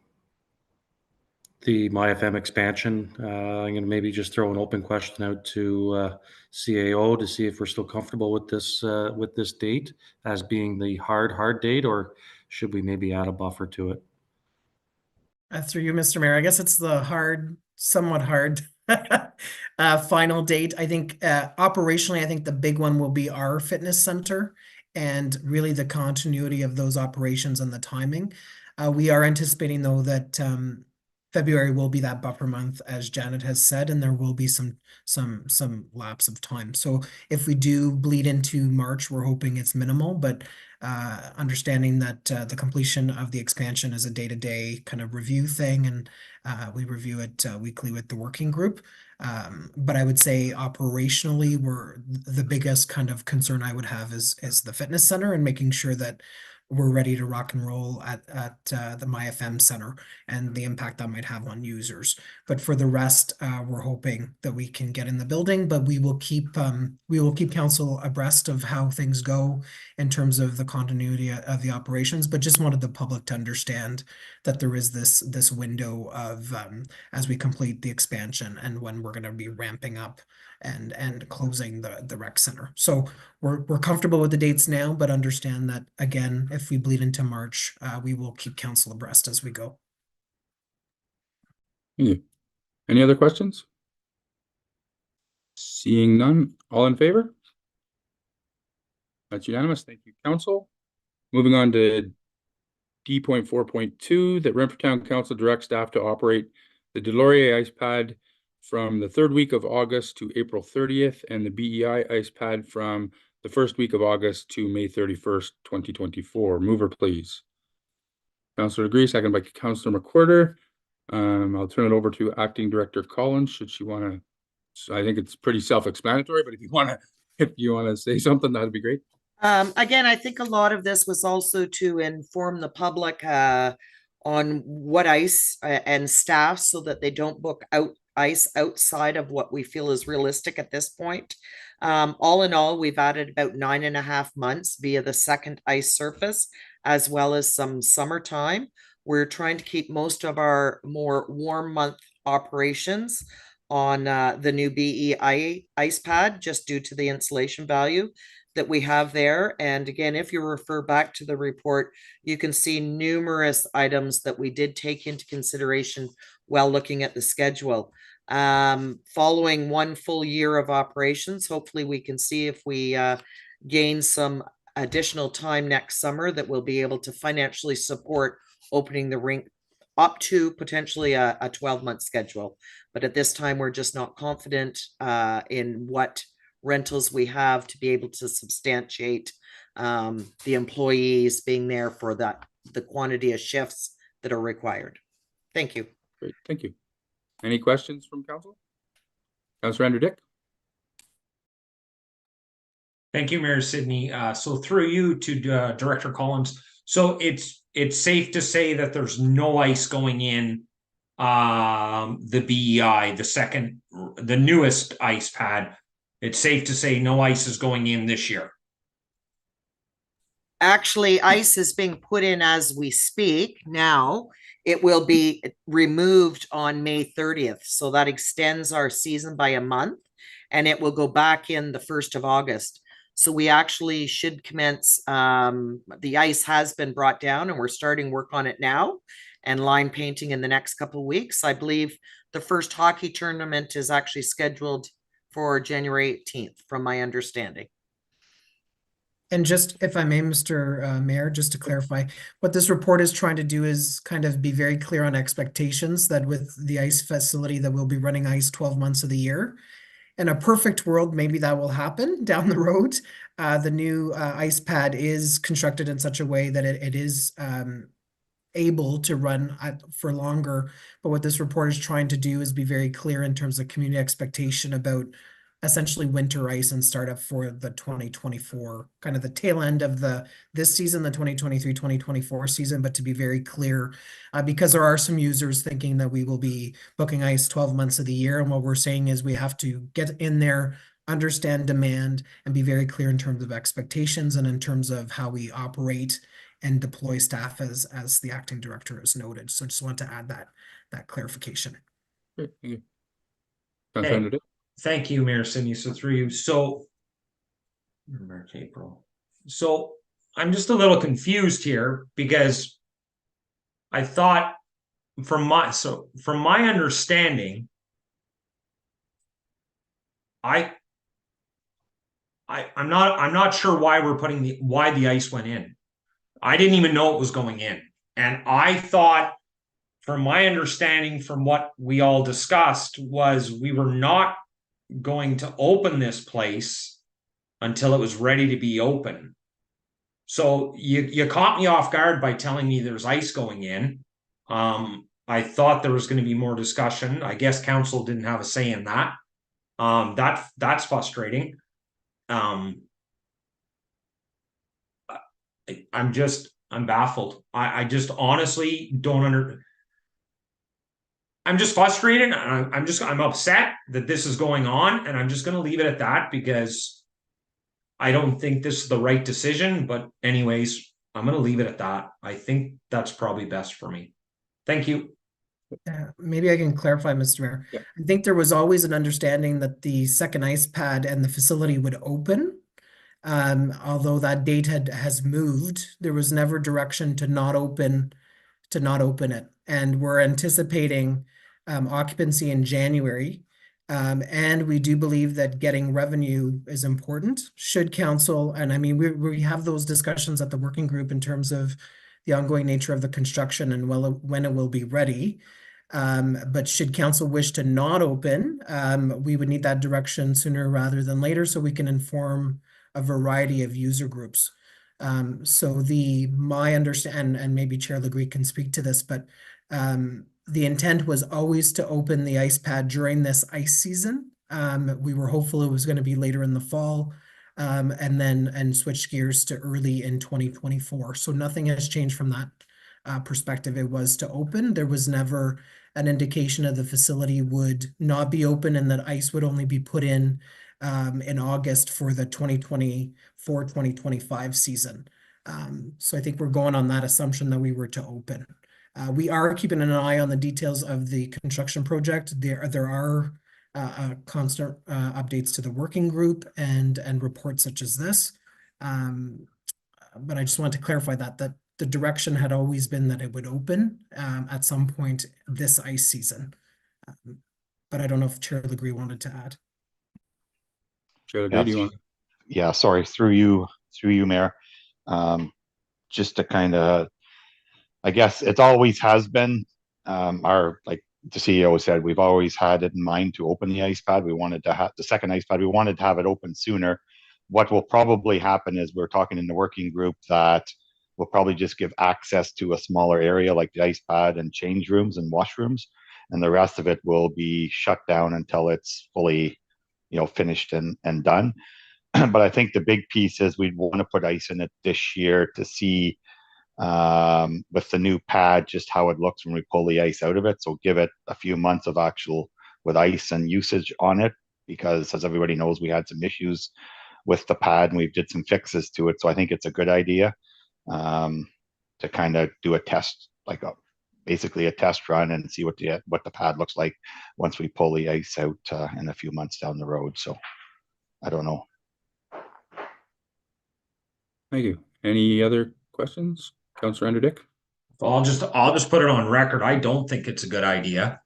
MyFM expansion? I'm going to maybe just throw an open question out to CAO to see if we're still comfortable with this date as being the hard date, or should we maybe add a buffer to it? Through you, Mr. Mayor, I guess it's the somewhat hard final date. I think operationally, I think the big one will be our fitness center and really the continuity of those operations and the timing. We are anticipating though that February will be that buffer month, as Janet has said, and there will be some lapse of time. So if we do bleed into March, we're hoping it's minimal, but understanding that the completion of the expansion is a day-to-day kind of review thing, and we review it weekly with the working group. But I would say operationally, the biggest kind of concern I would have is the fitness center and making sure that we're ready to rock and roll at the MyFM center and the impact that might have on users. But for the rest, we're hoping that we can get in the building, but we will keep council abreast of how things go in terms of the continuity of the operations. But just wanted the public to understand that there is this window of as we complete the expansion and when we're going to be ramping up and closing the rec center. So we're comfortable with the dates now, but understand that again, if we bleed into March, we will keep council abreast as we go. Thank you. Any other questions? Seeing none, all in favor? That's unanimous. Thank you, council. Moving on to D.4.2, that Renfrew Town Council directs staff to operate the Delorier ice pad from the third week of August to April 30th, and the BEI ice pad from the first week of August to May 31st, 2024. Mover, please. Councillor Degree, second by Councillor McWhirter. I'll turn it over to Acting Director Collins, should she want to. So I think it's pretty self-explanatory, but if you want to say something, that'd be great. Again, I think a lot of this was also to inform the public on what ice and staff so that they don't book ice outside of what we feel is realistic at this point. All in all, we've added about 9.5 months via the second ice surface, as well as some summertime. We're trying to keep most of our more warm month operations on the new BEI ice pad, just due to the insulation value that we have there. And again, if you refer back to the report, you can see numerous items that we did take into consideration while looking at the schedule. Following 1 full year of operations, hopefully we can see if we gain some additional time next summer that we'll be able to financially support opening the rink up to potentially a 12-month schedule. But at this time, we're just not confident in what rentals we have to be able to substantiate the employees being there for the quantity of shifts that are required. Thank you. Great, thank you. Any questions from council? Councillor Andrew Dick. Thank you, Mayor Sidney. So through you to Director Collins. So it's safe to say that there's no ice going in the BEI, the newest ice pad. It's safe to say no ice is going in this year. Actually, ice is being put in as we speak now. It will be removed on May 30th. So that extends our season by a month, and it will go back in the 1st of August. So we actually should commence, the ice has been brought down and we're starting work on it now and line painting in the next couple of weeks. I believe the first hockey tournament is actually scheduled for January 18th, from my understanding. And just, if I may, Mr. Mayor, just to clarify, what this report is trying to do is kind of be very clear on expectations that with the ice facility that we'll be running ice 12 months of the year. In a perfect world, maybe that will happen down the road. The new ice pad is constructed in such a way that it is able to run for longer. But what this report is trying to do is be very clear in terms of community expectation about essentially winter ice and startup for the 2024, kind of the tail end of this season, the 2023-2024 season, but to be very clear, because there are some users thinking that we will be booking ice 12 months of the year. And what we're saying is we have to get in there, understand demand, and be very clear in terms of expectations and in terms of how we operate and deploy staff as the acting director has noted. So just want to add that clarification. Great, thank you. Okay. Councilor Dick? Thank you, Mayor Sidney. So through you. So March, April. So I'm just a little confused here because I thought from my understanding, I'm not sure why we're putting why the ice went in. I didn't even know it was going in. And I thought, from my understanding, from what we all discussed, was we were not going to open this place until it was ready to be open. So you caught me off guard by telling me there's ice going in. I thought there was going to be more discussion. I guess council didn't have a say in that. That's frustrating. I'm baffled. I just honestly don't I'm just frustrated. I'm upset that this is going on, and I'm just going to leave it at that because I don't think this is the right decision. But anyways, I'm going to leave it at that. I think that's probably best for me. Thank you. Maybe I can clarify, Mr. Mayor. Yeah. I think there was always an understanding that the second ice pad and the facility would open. Although that date has moved, there was never direction to not open it. And we're anticipating occupancy in January. And we do believe that getting revenue is important. Should council, and I mean, we have those discussions at the working group in terms of the ongoing nature of the construction and when it will be ready. But should council wish to not open, we would need that direction sooner rather than later so we can inform a variety of user groups. So my understanding, and maybe Chair Legree can speak to this, but the intent was always to open the ice pad during this ice season. We were hopeful it was going to be later in the fall, and switch gears to early in 2024. So nothing has changed from that perspective. It was to open. There was never an indication of the facility would not be open and that ice would only be put in August for the 2024-2025 season. So I think we're going on that assumption that we were to open. We are keeping an eye on the details of the construction project. There are constant updates to the working group and reports such as this. But I just want to clarify that the direction had always been that it would open at some point this ice season. But I don't know if Chair Legree wanted to add. Chair Legree, do you want? Yeah, sorry, through you, Mayor. Just to kind of, I guess it always has been like the CEO said, we've always had it in mind to open the ice pad. We wanted to have the second ice pad. We wanted to have it open sooner. What will probably happen is we're talking in the working group that we'll probably just give access to a smaller area like the ice pad and change rooms and washrooms, and the rest of it will be shut down until it's fully, finished and done. But I think the big piece is we'd want to put ice in it this year to see with the new pad just how it looks when we pull the ice out of it. So give it a few months of actual with ice and usage on it, because as everybody knows, we had some issues with the pad and we did some fixes to it. So I think it's a good idea to kind of do a test, like basically a test run, and see what the pad looks like once we pull the ice out in a few months down the road. So I don't know. Thank you. Any other questions? Councillor Dick? I'll just put it on record. I don't think it's a good idea.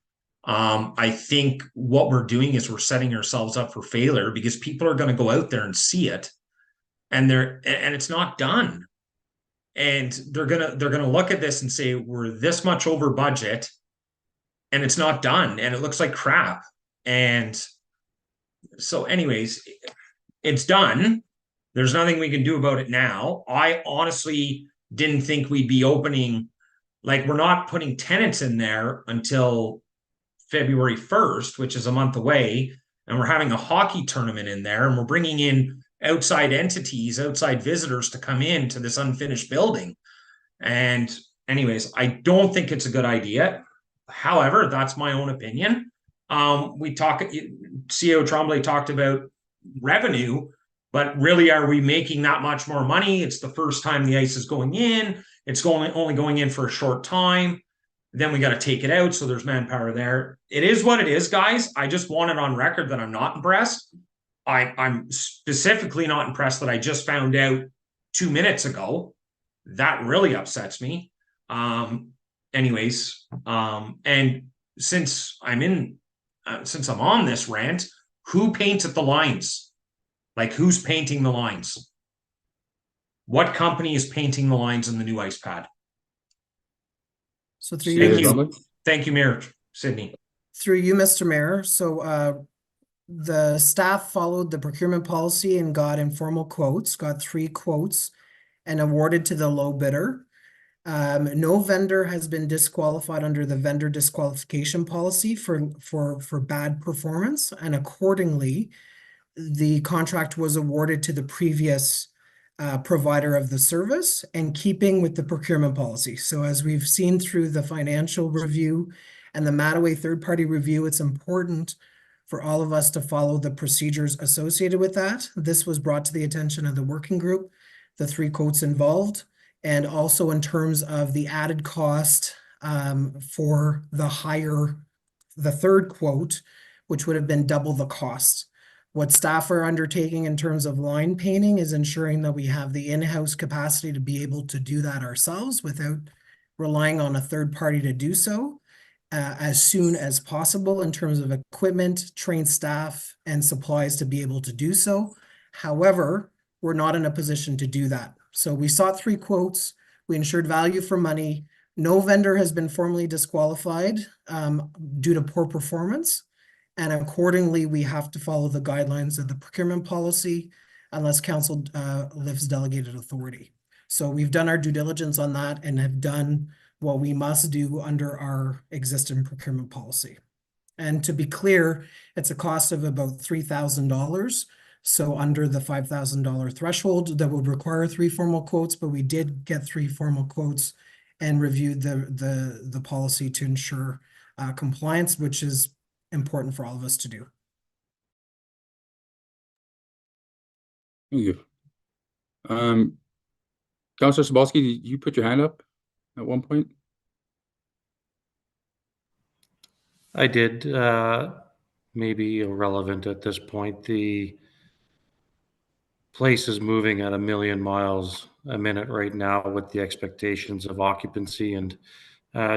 I think what we're doing is we're setting ourselves up for failure because people are going to go out there and see it, and it's not done. And they're gonna look at this and say, we're this much over budget and it's not done and it looks like crap. And so anyways, it's done. There's nothing we can do about it now. I honestly didn't think we'd be opening, like, we're not putting tenants in there until February 1st, which is a month away. And we're having a hockey tournament in there, and we're bringing in outside entities, outside visitors to come into this unfinished building. And anyways, I don't think it's a good idea. However, that's my own opinion. CEO Tremblay talked about revenue, but really, are we making that much more money? It's the first time the ice is going in. It's only going in for a short time. Then we got to take it out, so there's manpower there. It is what it is, guys. I just want it on record that I'm not impressed. I'm specifically not impressed that I just found out 2 minutes ago. That really upsets me. Anyways, and since I'm on this rant, who painted the lines? Like, who's painting the lines? What company is painting the lines in the new ice pad? So through Thank you, you. Thank you, Mayor Sidney. through you, Mr. Mayor. So the staff followed the procurement policy and got informal quotes, got 3 quotes and awarded to the low bidder. No vendor has been disqualified under the vendor disqualification policy for bad performance, and accordingly, the contract was awarded to the previous provider of the service, and keeping with the procurement policy. So as we've seen through the financial review and the Mattaway third-party review, it's important for all of us to follow the procedures associated with that. This was brought to the attention of the working group, the 3 quotes involved, and also in terms of the added cost for the third quote, which would have been double the cost. What staff are undertaking in terms of line painting is ensuring that we have the in-house capacity to be able to do that ourselves without relying on a third party to do so as soon as possible in terms of equipment, trained staff, and supplies to be able to do so. However, we're not in a position to do that. So we sought 3 quotes. We ensured value for money. No vendor has been formally disqualified due to poor performance. And accordingly, we have to follow the guidelines of the procurement policy unless council lifts delegated authority. So we've done our due diligence on that and have done what we must do under our existing procurement policy. And to be clear, it's a cost of about $3,000. So under the $5,000 threshold that would require 3 formal quotes, but we did get 3 formal quotes and reviewed the policy to ensure compliance, which is important for all of us to do. Thank you. Councillor Sobalski, did you put your hand up at one point? I did. Maybe irrelevant at this point. The place is moving at 1,000,000 miles a minute right now with the expectations of occupancy, and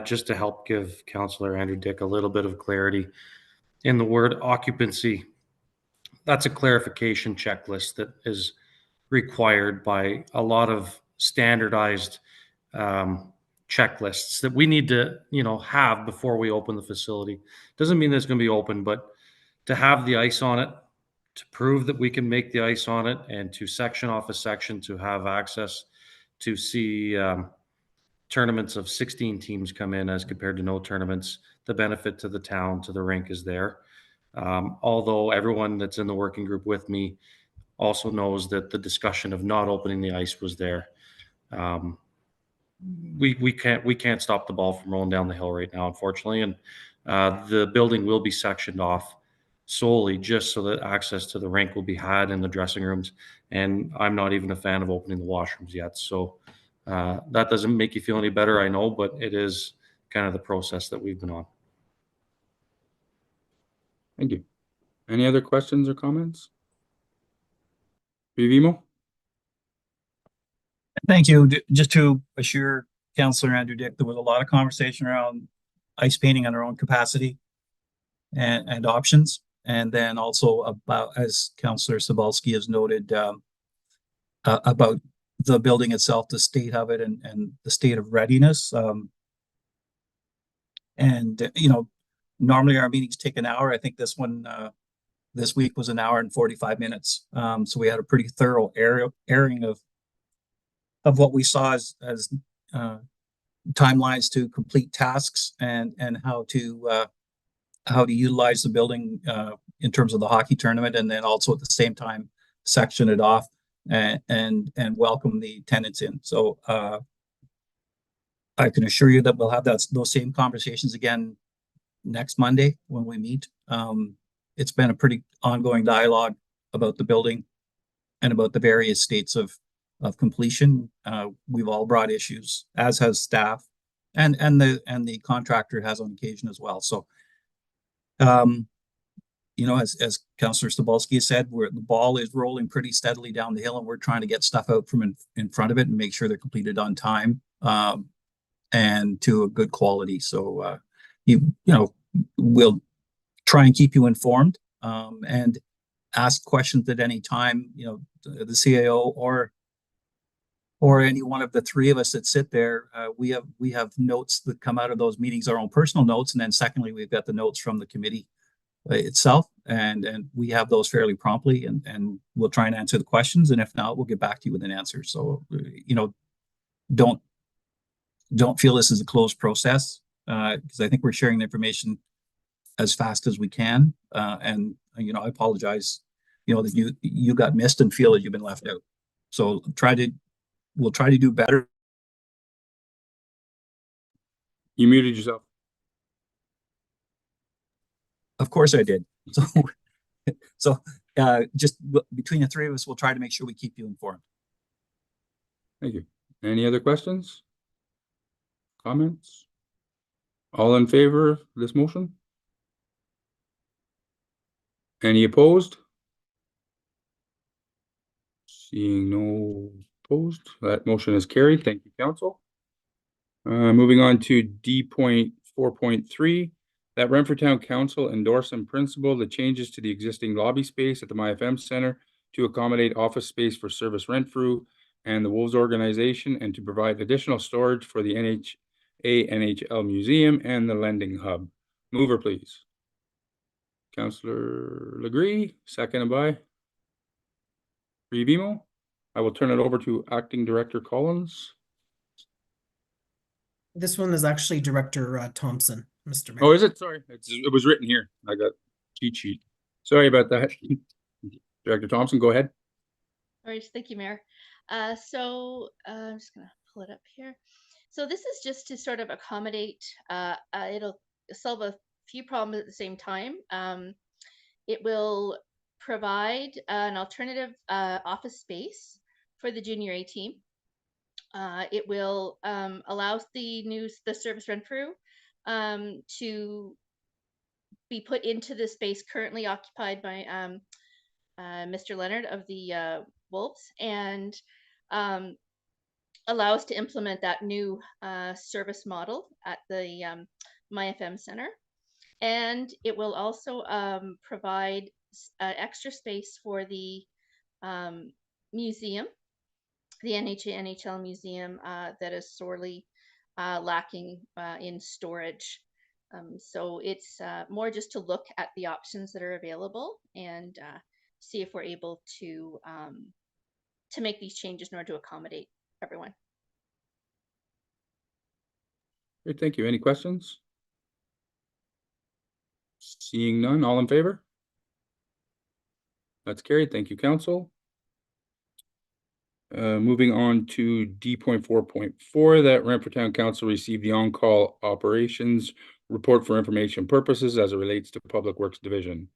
just to help give Councillor Andrew Dick a little bit of clarity in the word occupancy, that's a clarification checklist that is required by a lot of standardized checklists that we need to, have before we open the facility. Doesn't mean that it's going to be open, but to have the ice on it, to prove that we can make the ice on it, and to section off a section to have access to see tournaments of 16 teams come in as compared to no tournaments. The benefit to the town, to the rink is there. Although everyone that's in the working group with me also knows that the discussion of not opening the ice was there. We can't stop the ball from rolling down the hill right now, unfortunately, and the building will be sectioned off solely just so that access to the rink will be had in the dressing rooms. And I'm not even a fan of opening the washrooms yet. So that doesn't make you feel any better, I know, but it is kind of the process that we've been on. Thank you. Any other questions or comments? Vivimo? Thank you. Just to assure Councillor Andrew Dick, there was a lot of conversation around ice painting on our own capacity and options. And then also about, as Councillor Sobalski has noted, about the building itself, the state of it, and the state of readiness. Normally our meetings take an hour. I think this one This week was an hour and 45 minutes. So we had a pretty thorough airing of what we saw as timelines to complete tasks and how to utilize the building in terms of the hockey tournament, and then also at the same time section it off and welcome the tenants in. So I can assure you that we'll have those same conversations again next Monday when we meet. It's been a pretty ongoing dialogue about the building and about the various states of completion. We've all brought issues, as has staff, and the contractor has on occasion as well. So, you know, as Councillor Stabalski said, the ball is rolling pretty steadily down the hill, and we're trying to get stuff out from in front of it and make sure they're completed on time and to a good quality. So, you know, we'll try and keep you informed and ask questions at any time. You know, the CAO or any one of the three of us that sit there, we have notes that come out of those meetings, our own personal notes, and then secondly, we've got the notes from the committee itself, and we have those fairly promptly, and we'll try and answer the questions, and if not, we'll get back to you with an answer. So, you know, don't feel this is a closed process, because I think we're sharing the information as fast as we can, and you know, I apologize, you know, that you got missed and feel that you've been left out. So we'll try to do better. You muted yourself. Of course I did. So just between the three of us, we'll try to make sure we keep you informed. Thank you. Any other questions? Comments? All in favor of this motion? Any opposed? Seeing no opposed, that motion is carried. Thank you, Council. Moving on to D.4.3, that Renfrew Town Council endorse in principle the changes to the existing lobby space at the MyFM Center to accommodate office space for Service Renfrew and the Wolves organization, and to provide additional storage for the NHL Museum and the Lending Hub. Mover, please. Councillor Legree, seconded by Rivimo. I will turn it over to Acting Director Collins. This one is actually Director Thompson, Mr. Mayor. Oh, is it? Sorry, it was written here. I got cheat sheet. Sorry about that. Director Thompson, go ahead. All right, thank you, Mayor. So I'm just gonna pull it up here. So this is just to sort of accommodate, it'll solve a few problems at the same time. It will provide an alternative office space for the junior A team. It will allow the Service Renfrew to be put into the space currently occupied by Mr. Leonard of the Wolves, and allow us to implement that new service model at the MyFM Center. And it will also provide extra space for the museum, the NHL Museum, that is sorely lacking in storage. So it's more just to look at the options that are available and see if we're able to make these changes in order to accommodate everyone. Great, thank you. Any questions? Seeing none, all in favor? That's carried. Thank you, Council. Moving on to D.4.4, that Renfrew Town Council received the on-call operations report for information purposes as it relates to Public Works Division.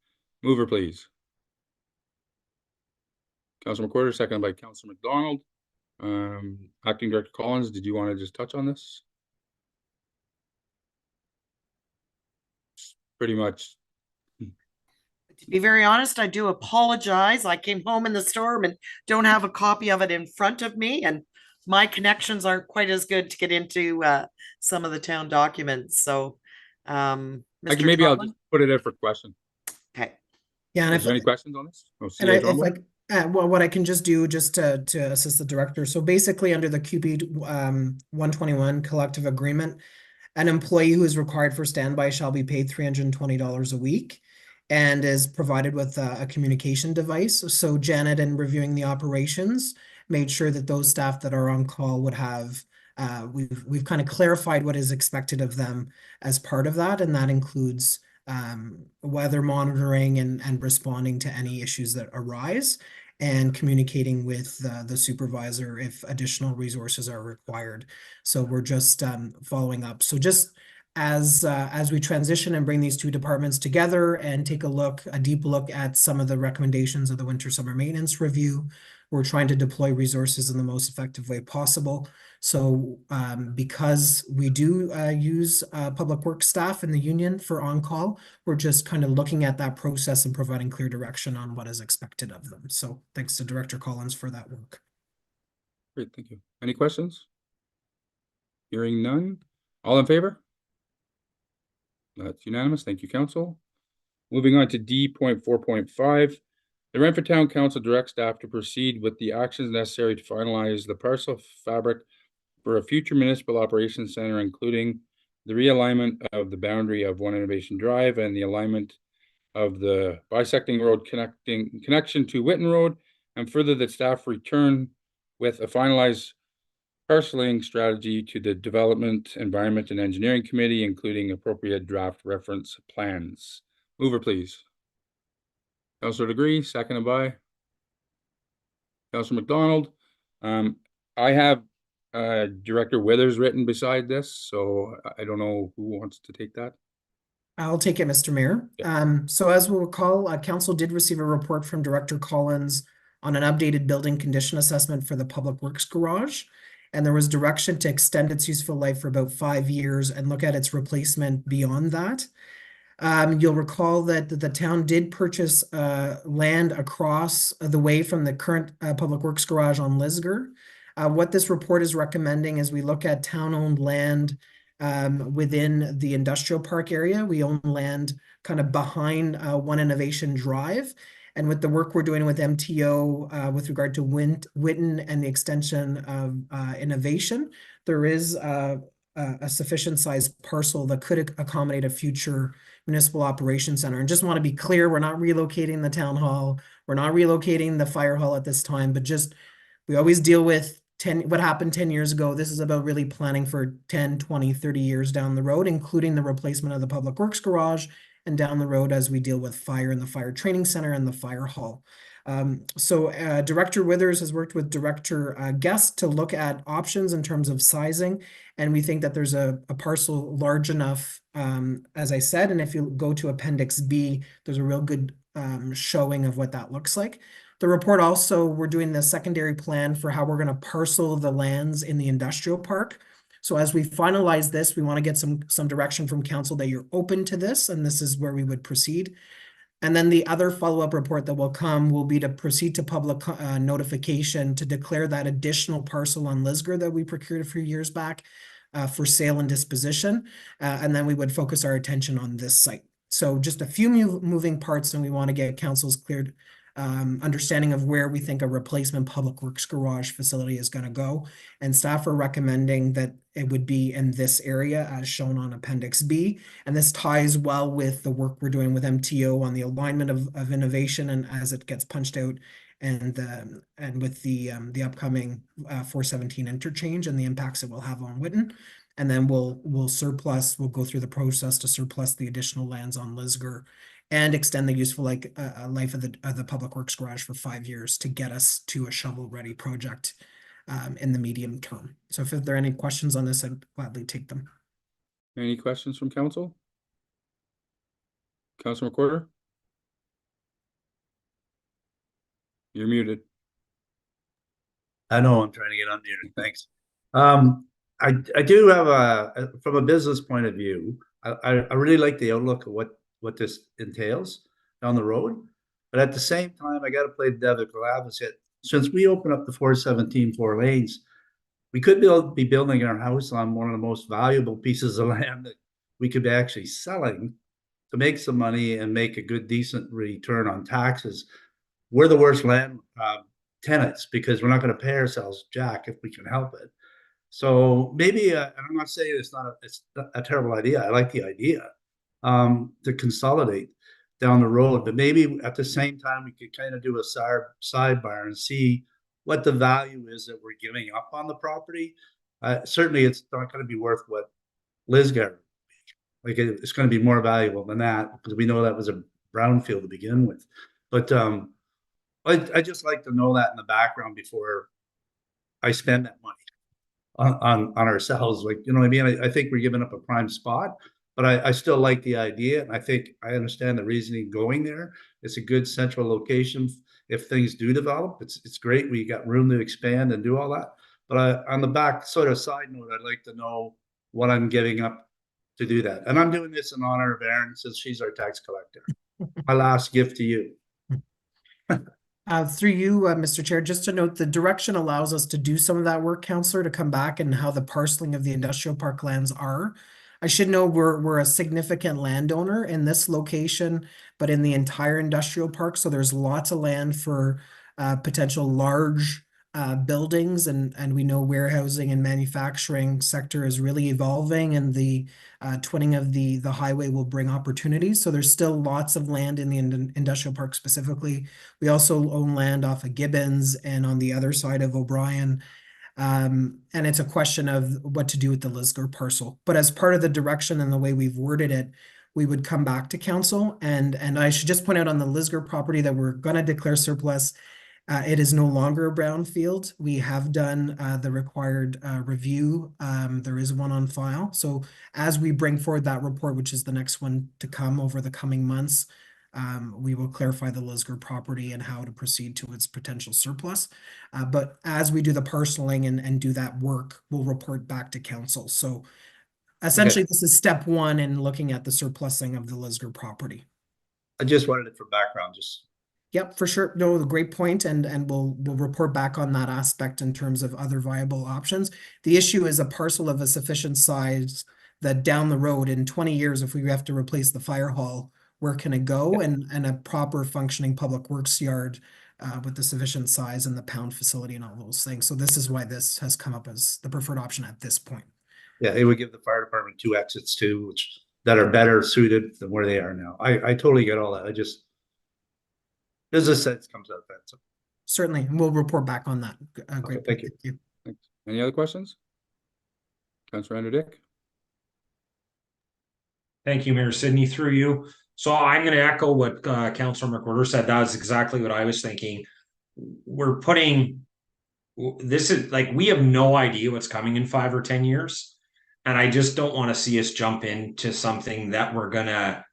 Mover, please. Councilor McWhirter, seconded by Councilor McDonald. Acting Director Collins, did you want to just touch on this? Pretty much. To be very honest, I do apologize. I came home in the storm and don't have a copy of it in front of me, and my connections aren't quite as good to get into some of the town documents. So, maybe I'll just put it in for question. Okay. Yeah, and is there any questions on this? Well, what I can just do just to assist the director. So basically, under the QP 121 collective agreement, an employee who is required for standby shall be paid $320 a week. and is provided with a communication device. So Janet, in reviewing the operations, made sure that those staff that are on call would have, we've kind of clarified what is expected of them as part of that, and that includes weather monitoring and responding to any issues that arise, and communicating with the supervisor if additional resources are required. So we're just following up. So just as we transition and bring these two departments together and take a deep look at some of the recommendations of the winter summer maintenance review, we're trying to deploy resources in the most effective way possible. So because we do use public works staff in the union for on-call, we're just kind of looking at that process and providing clear direction on what is expected of them. So thanks to Director Collins for that work. Great, thank you. Any questions? Hearing none. All in favor? That's unanimous. Thank you, Council. Moving on to D.4.5. The Renfrew Town Council directs staff to proceed with the actions necessary to finalize the parcel fabric for a future municipal operations center, including the realignment of the boundary of One Innovation Drive and the alignment of the bisecting road connection to Whitten Road, and further that staff return with a finalized parceling strategy to the Development, Environment, and Engineering Committee, including appropriate draft reference plans. Mover, please. Councillor Degree, seconded by Councillor McDonald. I have Director Withers written beside this, so I don't know who wants to take that. I'll take it, Mr. Mayor. So as we'll recall, Council did receive a report from Director Collins on an updated building condition assessment for the Public Works Garage. And there was direction to extend its useful life for about 5 years and look at its replacement beyond that. You'll recall that the town did purchase land across the way from the current Public Works Garage on Lisgar. What this report is recommending is we look at town-owned land within the industrial park area. We own land kind of behind One Innovation Drive. And with the work we're doing with MTO with regard to Whitten and the extension of innovation, there is a sufficient sized parcel that could accommodate a future municipal operations center. And just want to be clear, we're not relocating the town hall. We're not relocating the fire hall at this time, but just we always deal with what happened 10 years ago. This is about really planning for 10, 20, 30 years down the road, including the replacement of the Public Works Garage, and down the road as we deal with fire in the fire training center and the fire hall. So Director Withers has worked with Director Guest to look at options in terms of sizing. And we think that there's a parcel large enough, as I said, and if you go to Appendix B, there's a real good showing of what that looks like. The report also, we're doing the secondary plan for how we're going to parcel the lands in the industrial park. So as we finalize this, we want to get some direction from council that you're open to this, and this is where we would proceed. And then the other follow-up report that will come will be to proceed to public notification to declare that additional parcel on Lisgar that we procured a few years back for sale and disposition. And then we would focus our attention on this site. So just a few moving parts, and we want to get council's cleared understanding of where we think a replacement Public Works Garage facility is going to go. And staff are recommending that it would be in this area as shown on Appendix B. And this ties well with the work we're doing with MTO on the alignment of innovation, and as it gets punched out, and with the upcoming 417 interchange and the impacts it will have on Whitten. And then we'll go through the process to surplus the additional lands on Lisgar and extend the useful life of the Public Works Garage for 5 years to get us to a shovel-ready project in the medium term. So if there are any questions on this, I'd gladly take them. Any questions from council? Councilor McWhorter? You're muted. I know I'm trying to get unmuted. Thanks. I do have from a business point of view, I really like the outlook of what this entails down the road. But at the same time, I got to play devil's advocate. Since we open up the 417 4 lanes, we could be building our house on one of the most valuable pieces of land that we could be actually selling to make some money and make a good, decent return on taxes. We're the worst land tenants because we're not going to pay ourselves jack if we can help it. So maybe, and I'm not saying it's not a terrible idea. I like the idea to consolidate. down the road. But maybe at the same time, we could kind of do a sidebar and see what the value is that we're giving up on the property. Certainly, it's not going to be worth what Lisgar. Like it's going to be more valuable than that because we know that was a brownfield to begin with. But I just like to know that in the background before I spend that money on ourselves. Like, you know what I mean? I think we're giving up a prime spot, but I still like the idea. And I think I understand the reasoning going there. It's a good central location. If things do develop, it's great. We got room to expand and do all that. But on the back sort of side note, I'd like to know what I'm giving up to do that. And I'm doing this in honor of Erin since she's our tax collector. My last gift to you. Through you, Mr. Chair, just to note, the direction allows us to do some of that work, Councillor, to come back and how the parceling of the industrial park lands are. I should know we're a significant landowner in this location, but in the entire industrial park. So there's lots of land for potential large buildings, and we know warehousing and manufacturing sector is really evolving, and the twinning of the highway will bring opportunities. So there's still lots of land in the industrial park specifically. We also own land off of Gibbons and on the other side of O'Brien. And it's a question of what to do with the Lisgar parcel. But as part of the direction and the way we've worded it, we would come back to council. And I should just point out on the Lisgar property that we're going to declare surplus. It is no longer a brownfield. We have done the required review. There is one on file. So as we bring forward that report, which is the next one to come over the coming months, we will clarify the Lisgar property and how to proceed to its potential surplus. But as we do the parceling and do that work, we'll report back to council. So essentially, This is step one in looking at the surplusing of the Lisgar property. I just wanted it for background, just. Yep, for sure. No, great point, and we'll report back on that aspect in terms of other viable options. The issue is a parcel of a sufficient size that down the road in 20 years, if we have to replace the fire hall, where can it go? And a proper functioning public works yard with the sufficient size and the pound facility and all those things. So this is why this has come up as the preferred option at this point. Yeah, it would give the fire department 2 exits too, that are better suited than where they are now. I totally get all that. Business sense comes out of that. So. Certainly, and we'll report back on that. Great. Okay, thank you. Thanks. Any other questions? Councillor Andrew Dick. Thank you, Mayor Sidney, through you. So I'm going to echo what Councillor McWhirter said. That is exactly what I was thinking. We're putting this is like we have no idea what's coming in 5 or 10 years, and I just don't want to see us jump into something that we're gonna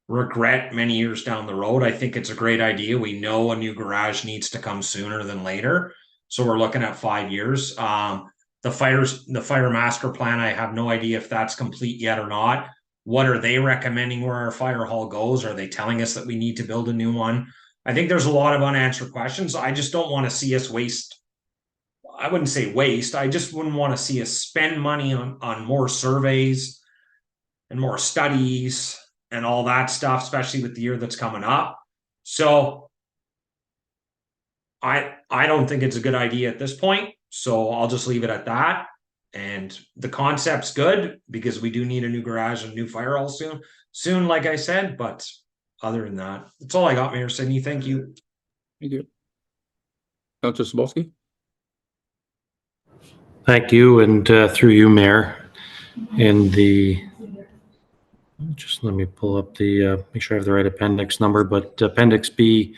regret many years down the road. I think it's a great idea. We know a new garage needs to come sooner than later, so we're looking at 5 years. The fire master plan, I have no idea if that's complete yet or not. What are they recommending where our fire hall goes? Are they telling us that we need to build a new one? I think there's a lot of unanswered questions. I just don't want to see us waste. I wouldn't say waste. I just wouldn't want to see us spend money on more surveys and more studies and all that stuff, especially with the year that's coming up. So I don't think it's a good idea at this point. So I'll just leave it at that. And the concept's good because we do need a new garage and a new fire hall soon, like I said. But other than that, that's all I got, Mayor Sidney. Thank you. Thank you. Councillor Sobolski. Thank you, and through you, Mayor, just let me pull up the, make sure I have the right appendix number, but Appendix B,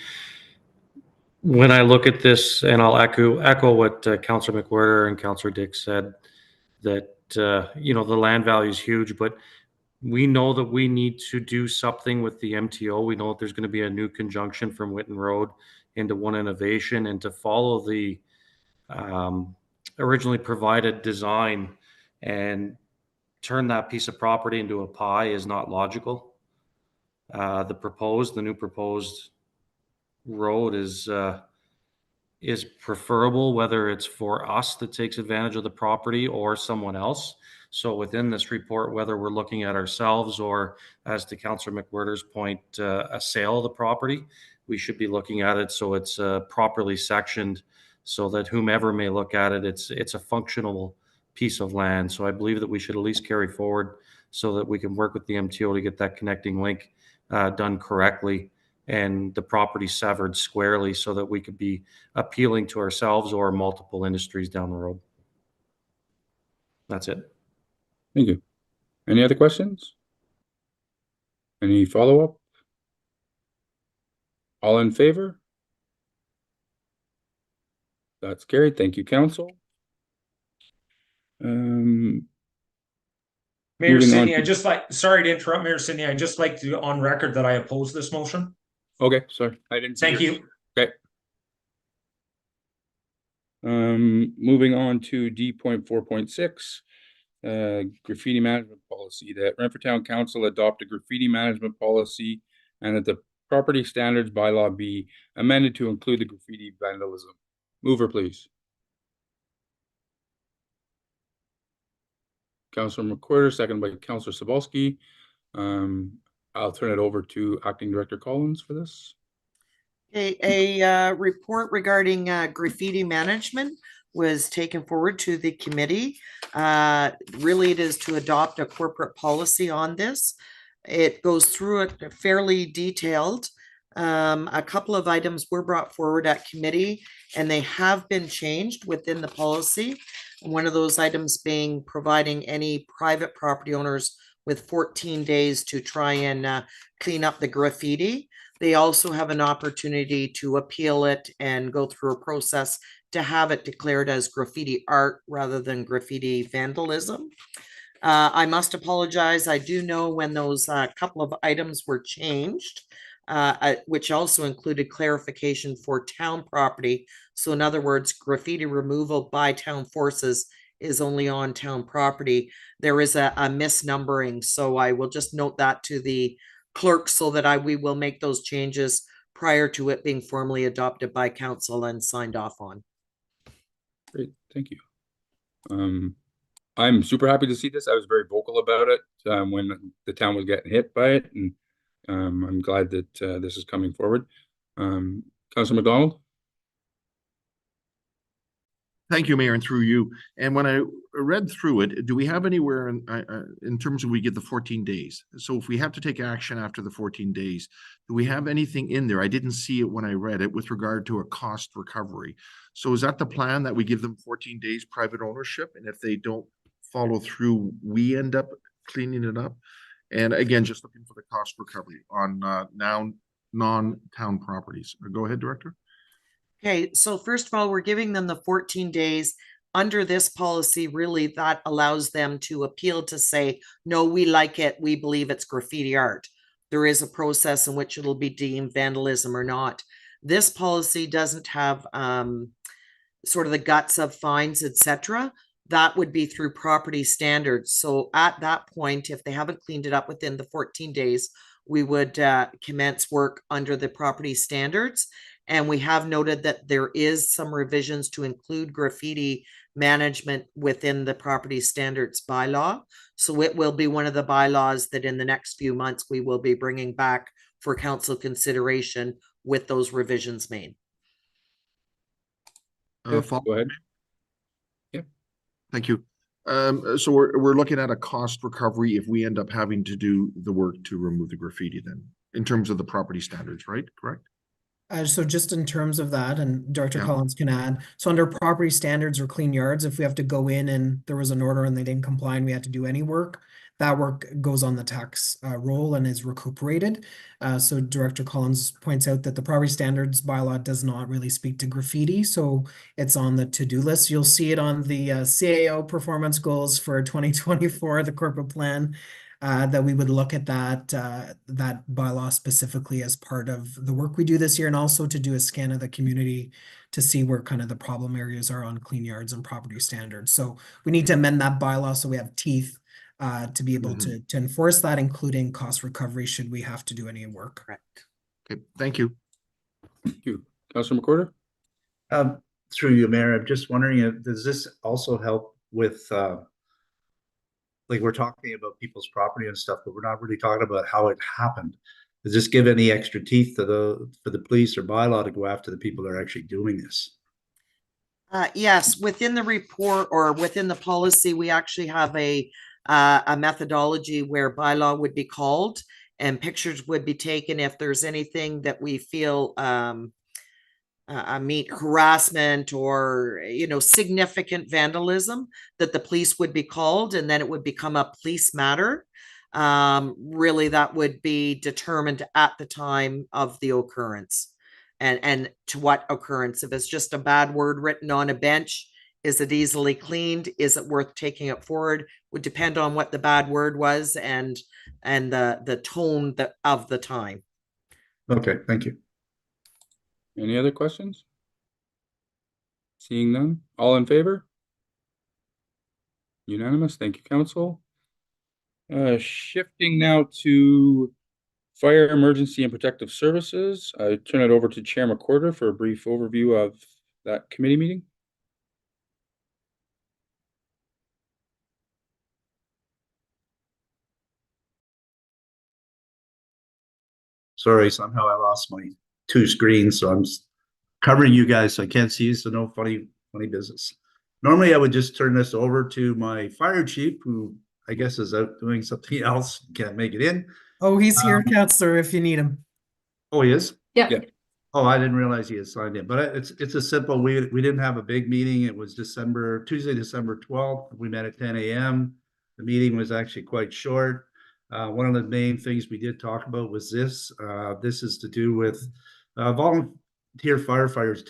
when I look at this, and I'll echo what Councillor McWhirter and Councillor Dick said, that, the land value is huge, but we know that we need to do something with the MTO. We know that there's going to be a new conjunction from Whitten Road into One Innovation, and to follow the originally provided design and turn that piece of property into a pie is not logical. The new proposed road is preferable, whether it's for us that takes advantage of the property or someone else. So within this report, whether we're looking at ourselves or, as to Councillor McWhirter's point, a sale of the property, we should be looking at it so it's properly sectioned, so that whomever may look at it, it's a functional piece of land. So I believe that we should at least carry forward so that we can work with the MTO to get that connecting link done correctly and the property severed squarely so that we could be appealing to ourselves or multiple industries down the road. That's it. Thank you. Any other questions? Any follow-up? All in favor? That's carried. Thank you, council. Mayor Moving on Sidney, sorry to interrupt, Mayor Sidney. I'd just like to on record that I oppose this motion. Okay, sorry. I didn't see Thank yours. you. Okay. Moving on to D.4.6, graffiti management policy, that Renfrew Town Council adopt a graffiti management policy and that the property standards bylaw be amended to include the graffiti vandalism. Mover, please. Councillor McWhirter, second by Councillor Sobolski. I'll turn it over to Acting Director Collins for this. A report regarding graffiti management was taken forward to the committee. Really, it is to adopt a corporate policy on this. It goes through it fairly detailed. A couple of items were brought forward at committee and they have been changed within the policy. One of those items being providing any private property owners with 14 days to try and clean up the graffiti. They also have an opportunity to appeal it and go through a process to have it declared as graffiti art rather than graffiti vandalism. I must apologize. I do know when those couple of items were changed, which also included clarification for town property. So in other words, graffiti removal by town forces is only on town property. There is a misnumbering. So I will just note that to the clerk so that we will make those changes prior to it being formally adopted by council and signed off on. Great, thank you. I'm super happy to see this. I was very vocal about it when the town was getting hit by it, and I'm glad that this is coming forward. Councillor McDonald? Thank you, Mayor, and through you. And when I read through it, do we have anywhere in terms of we get the 14 days? So if we have to take action after the 14 days, do we have anything in there? I didn't see it when I read it with regard to a cost recovery. So is that the plan, that we give them 14 days private ownership? And if they don't follow through, we end up cleaning it up? And again, just looking for the cost recovery on now non-town properties. Go ahead, Director. Okay, so first of all, we're giving them the 14 days. Under this policy, really, that allows them to appeal to say, no, we like it. We believe it's graffiti art. There is a process in which it'll be deemed vandalism or not. This policy doesn't have sort of the guts of fines, etc. That would be through property standards. So at that point, if they haven't cleaned it up within the 14 days, we would commence work under the property standards. And we have noted that there is some revisions to include graffiti management within the property standards bylaw. So it will be one of the bylaws that in the next few months we will be bringing back for council consideration with those revisions made. Go ahead. Yeah. Thank you. So we're looking at a cost recovery if we end up having to do the work to remove the graffiti then, in terms of the property standards, right? Correct? So just in terms of that, and Director Yeah. Collins can add, so under property standards or clean yards, if we have to go in and there was an order and they didn't comply and we had to do any work, that work goes on the tax roll and is recuperated. So Director Collins points out that the property standards bylaw does not really speak to graffiti, so it's on the to-do list. You'll see it on the CAO performance goals for 2024, the corporate plan. That we would look at that bylaw specifically as part of the work we do this year, and also to do a scan of the community to see where kind of the problem areas are on clean yards and property standards. So we need to amend that bylaw so we have teeth to be able to enforce that, including cost recovery should we have to do any work. Correct. Okay, thank you. Thank you. Councillor McWhirter? Through you, Mayor, I'm just wondering, does this also help with like we're talking about people's property and stuff, but we're not really talking about how it happened. Does this give any extra teeth to for the police or bylaw to go after the people that are actually doing this? Yes, within the report or within the policy, we actually have a methodology where bylaw would be called, and pictures would be taken if there's anything that we feel meet harassment or, you know, significant vandalism, that the police would be called, and then it would become a police matter. Really, that would be determined at the time of the occurrence, and to what occurrence. If it's just a bad word written on a bench, is it easily cleaned? Is it worth taking it forward? Would depend on what the bad word was and the tone of the time. Okay, thank you. Any other questions? Seeing none, all in favor? Unanimous. Thank you, council. Shifting now to Fire, Emergency, and Protective Services. I turn it over to Chair McWhorter for a brief overview of that committee meeting. Sorry, somehow I lost my two screens, so I'm covering you guys so I can't see you, so no funny business. Normally, I would just turn this over to my fire chief, who I guess is out doing something else, can't make it in. Oh, he's here, Counselor, if you need him. Oh, he is? Yeah. Oh, I didn't realize he had signed in, but it's a simple, we didn't have a big meeting. It was Tuesday, December 12th. We met at 10 a.m. The meeting was actually quite short. One of the main things we did talk about was this. This is to do with volunteer firefighters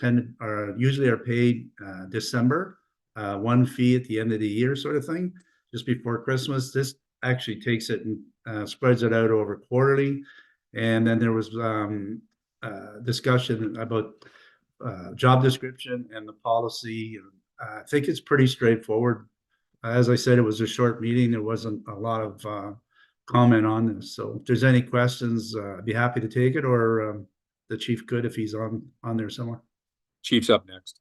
usually are paid December, one fee at the end of the year sort of thing, just before Christmas. This actually takes it and spreads it out over quarterly. And then there was discussion about job description and the policy. I think it's pretty straightforward. As I said, it was a short meeting. There wasn't a lot of comment on this. So if there's any questions, I'd be happy to take it, or the chief could if he's on there somewhere. Chief's up next.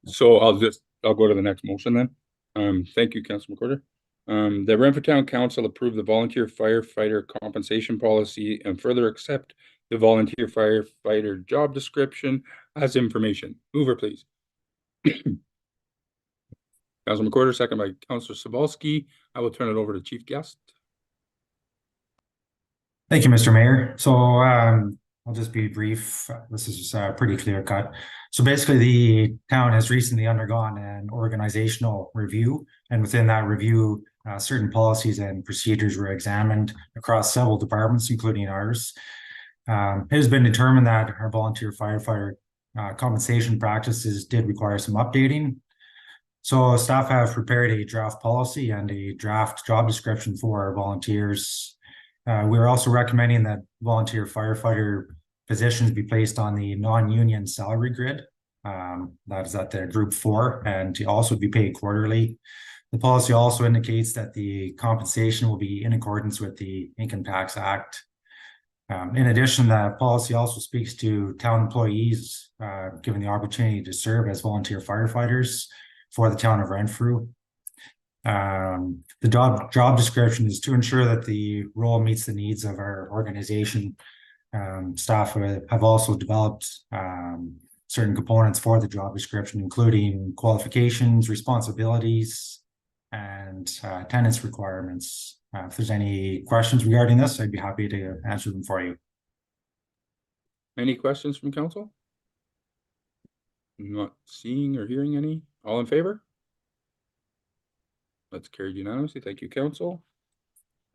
So I'll go to the next motion then. Thank you, Councilor McWhorter. The Renfrew Town Council approved the volunteer firefighter compensation policy and further accept the volunteer firefighter job description as information. Mover, please. Councilor McWhorter, second by Councilor Sobalski. I will turn it over to Chief Guest. Thank you, Mr. Mayor. So I'll just be brief. This is pretty clear cut. So basically, the town has recently undergone an organizational review, and within that review, certain policies and procedures were examined across several departments, including ours. It has been determined that our volunteer firefighter compensation practices did require some updating. So staff have prepared a draft policy and a draft job description for our volunteers. We're also recommending that volunteer firefighter positions be placed on the non-union salary grid. That is at the group 4, and to also be paid quarterly. The policy also indicates that the compensation will be in accordance with the Income Tax Act. In addition, the policy also speaks to town employees given the opportunity to serve as volunteer firefighters for the town of Renfrew. The job description is to ensure that the role meets the needs of our organization. Staff have also developed certain components for the job description, including qualifications, responsibilities, and attendance requirements. If there's any questions regarding this, I'd be happy to answer them for you. Any questions from council? Not seeing or hearing any. All in favor? That's carried unanimously. Thank you, council.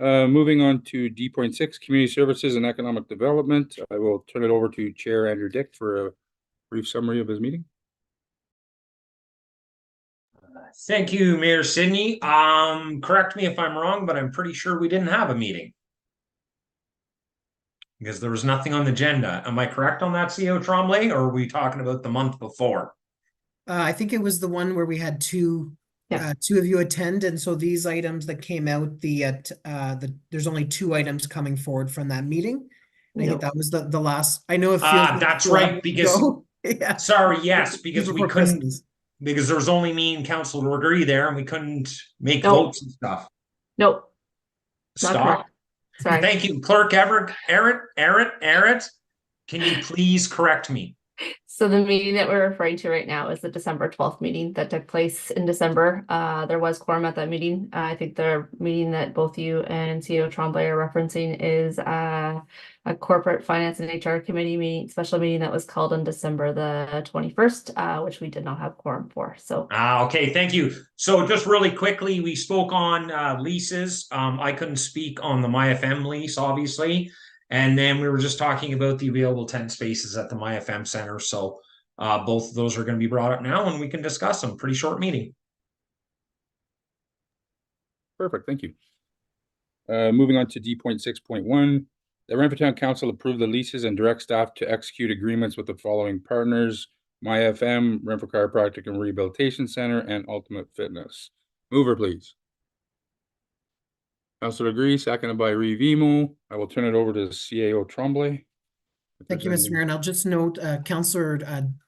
Moving on to D.6, Community Services and Economic Development. I will turn it over to Chair Andrew Dick for a brief summary of his meeting. Thank you, Mayor Sidney. Correct me if I'm wrong, but I'm pretty sure we didn't have a meeting because there was nothing on the agenda. Am I correct on that, CEO Tremblay, or are we talking about the month before? I think it was the one where we had two of you attend, and so these items that came out, there's only 2 items coming forward from that meeting. And I think that was the last. I know it feels like that's right, because yeah. Sorry, yes, because we couldn't Christmas. because there was only me and Councilor Legris there, and we couldn't make votes and stuff. Nope. Stop. Sorry. Thank you, Clerk Everett. Can you please correct me? So the meeting that we're referring to right now is the December 12th meeting that took place in December. There was quorum at that meeting. I think the meeting that both you and CEO Tremblay are referencing is a corporate finance and HR committee meeting, special meeting that was called on December the 21st, which we did not have quorum for. So okay, thank you. So just really quickly, we spoke on leases. I couldn't speak on the MyFM lease, obviously. And then we were just talking about the available tent spaces at the MyFM Center. So both of those are going to be brought up now and we can discuss them. Pretty short meeting. Perfect, thank you. Moving on to D.6.1, the Renfrew Town Council approved the leases and direct staff to execute agreements with the following partners: MyFM, Renfrew Chiropractic and Rehabilitation Center, and Ultimate Fitness. Mover, please. Councilor Agree, seconded by Revimo. I will turn it over to CAO Tremblay. Thank you, Mr. Mayor. And I'll just note, Councillor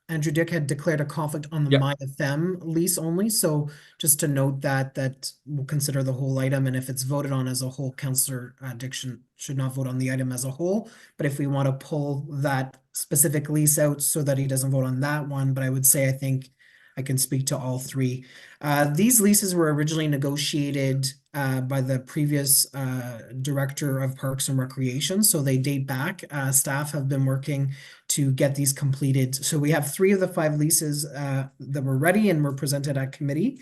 Andrew Dick had declared a conflict on the MyFM lease only. So just to note that we'll consider the whole item. And if it's voted on as a whole, Councillor Dick should not vote on the item as a whole. But if we want to pull that specific lease out so that he doesn't vote on that one, but I would say I think I can speak to all three. These leases were originally negotiated by the previous Director of Parks and Recreation, so they date back. Staff have been working to get these completed. So we have 3 of the 5 leases that were ready and were presented at committee.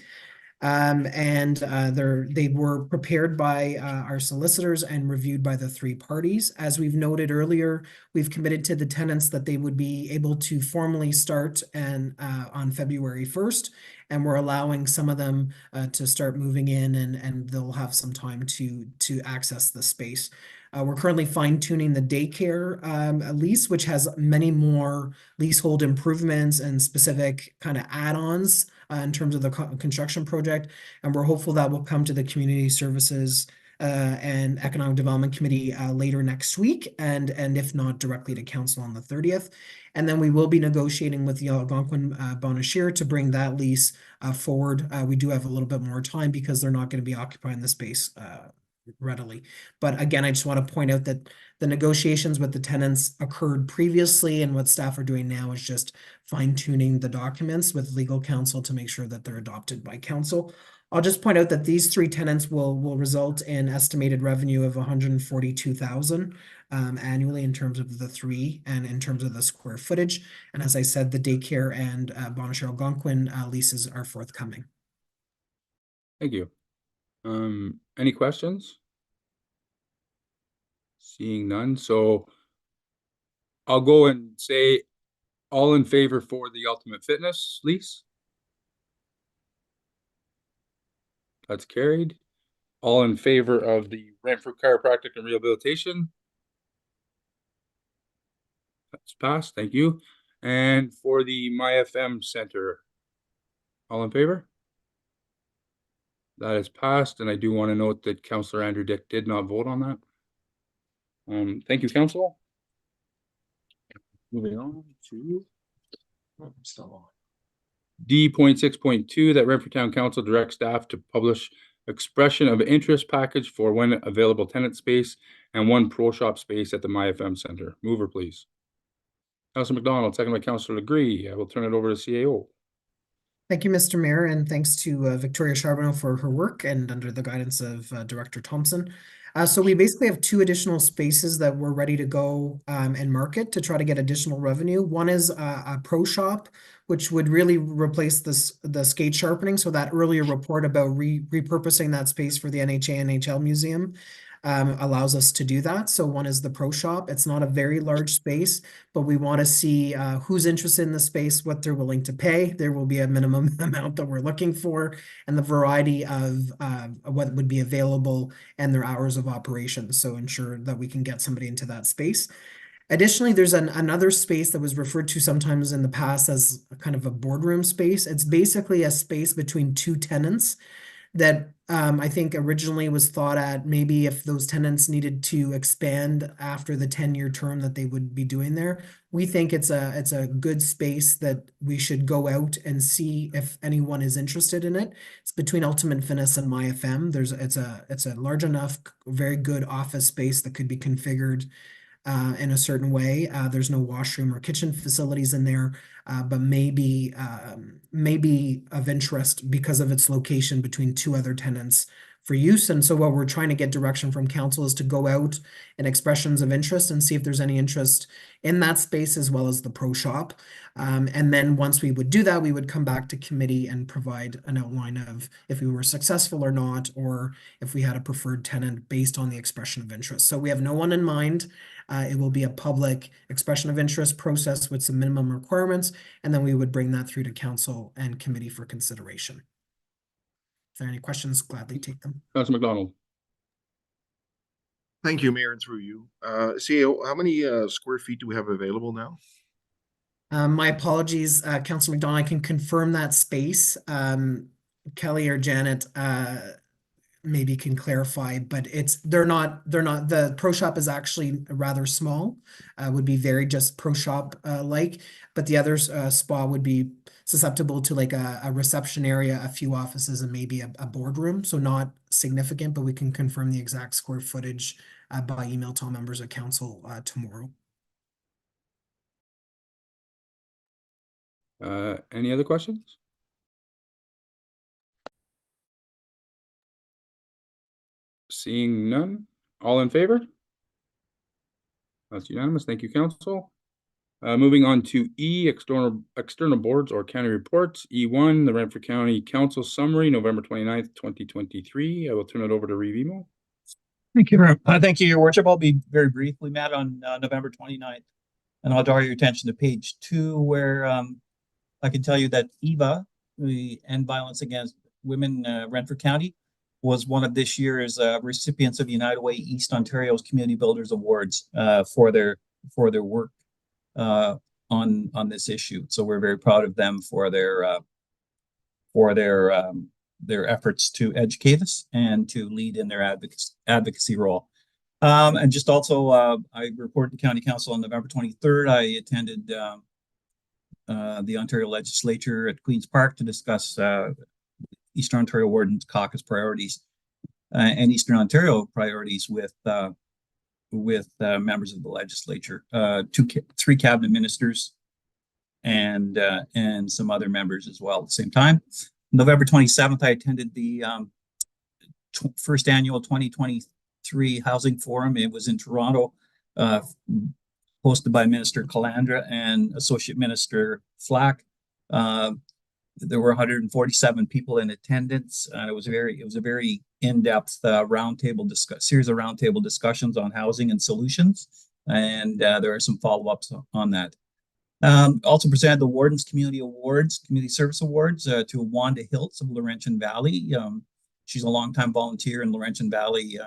They were prepared by our solicitors and reviewed by the 3 parties. As we've noted earlier, we've committed to the tenants that they would be able to formally start on February 1st, and we're allowing some of them to start moving in, and they'll have some time to access the space. We're currently fine-tuning the daycare lease, which has many more leasehold improvements and specific kind of add-ons in terms of the construction project. And we're hopeful that will come to the Community Services and Economic Development Committee later next week, and if not, directly to Council on the 30th. And then we will be negotiating with the Algonquin Bonashir to bring that lease forward. We do have a little bit more time because they're not going to be occupying the space readily. But again, I just want to point out that the negotiations with the tenants occurred previously, and what staff are doing now is just fine-tuning the documents with legal counsel to make sure that they're adopted by council. I'll just point out that these 3 tenants will result in estimated revenue of $142,000 annually in terms of the 3 and in terms of the square footage. And as I said, the daycare and Bonashir Algonquin leases are forthcoming. Thank you. Any questions? Seeing none, so I'll go and say all in favor for the Ultimate Fitness lease. That's carried. All in favor of the Renfrew Chiropractic and Rehabilitation. That's passed, thank you. And for the MyFM Center, all in favor? That is passed, and I do want to note that Councillor Andrew Dick did not vote on that. Thank you, Council. Moving on to D.6.2, that Renfrew Town Council directs staff to publish expression of interest package for when available tenant space and 1 pro shop space at the MyFM Center. Mover, please. Councillor McDonald, second by Councillor Legree. I will turn it over to CAO. Thank you, Mr. Mayor, and thanks to Victoria Charbonneau for her work and under the guidance of Director Thompson. So we basically have 2 additional spaces that we're ready to go and market to try to get additional revenue. One is a pro shop, which would really replace the skate sharpening. So that earlier report about repurposing that space for the NHA NHL Museum allows us to do that. So one is the pro shop. It's not a very large space, but we want to see who's interested in the space, what they're willing to pay. There will be a minimum amount that we're looking for, and the variety of what would be available and their hours of operation. So ensure that we can get somebody into that space. Additionally, there's another space that was referred to sometimes in the past as a kind of a boardroom space. It's basically a space between 2 tenants that I think originally was thought at maybe if those tenants needed to expand after the 10-year term that they would be doing there. We think it's a good space that we should go out and see if anyone is interested in it. It's between Ultimate Fitness and MyFM. It's a large enough, very good office space that could be configured in a certain way. There's no washroom or kitchen facilities in there, but maybe of interest because of its location between two other tenants for use. And so what we're trying to get direction from council is to go out and expressions of interest and see if there's any interest in that space as well as the pro shop. And then once we would do that, we would come back to committee and provide an outline of if we were successful or not, or if we had a preferred tenant based on the expression of interest. So we have no one in mind. It will be a public expression of interest process with some minimum requirements, and then we would bring that through to council and committee for consideration. If there are any questions, gladly take them. Councilor McDonald. Thank you, Mayor, and through you. CEO, how many square feet do we have available now? My apologies, Councilor McDonald, I can confirm that space. Kelly or Janet maybe can clarify, but they're not, the pro shop is actually rather small, would be very just pro shop like, but the other spa would be susceptible to like a reception area, a few offices, and maybe a boardroom. So not significant, but we can confirm the exact square footage by email to all members of council tomorrow. Any other questions? Seeing none, all in favor? That's unanimous. Thank you, council. Moving on to E, external boards or county reports. E1, the Renfrew County Council Summary, November 29th, 2023. I will turn it over to Reeve Emo. Thank you, thank you, Your Worship. I'll be very brief. We met on November 29th, and I'll draw your attention to page 2, where I can tell you that EVA, the End Violence Against Women Renfrew County, was one of this year's recipients of United Way East Ontario's Community Builders Awards for their work on this issue. So we're very proud of them for their efforts to educate us and to lead in their advocacy role. And just also, I reported to County Council on November 23rd. I attended the Ontario Legislature at Queen's Park to discuss Eastern Ontario Wardens Caucus priorities and Eastern Ontario priorities with members of the legislature, 3 cabinet ministers, and some other members as well at the same time. November 27th, I attended the first annual 2023 Housing Forum. It was in Toronto, hosted by Minister Calandra and Associate Minister Flack. There were 147 people in attendance. It was a very in-depth series of roundtable discussions on housing and solutions, and there are some follow-ups on that. Also presented the Wardens Community Awards, Community Service Awards, to Wanda Hiltz of Laurentian Valley. She's a longtime volunteer in Laurentian Valley,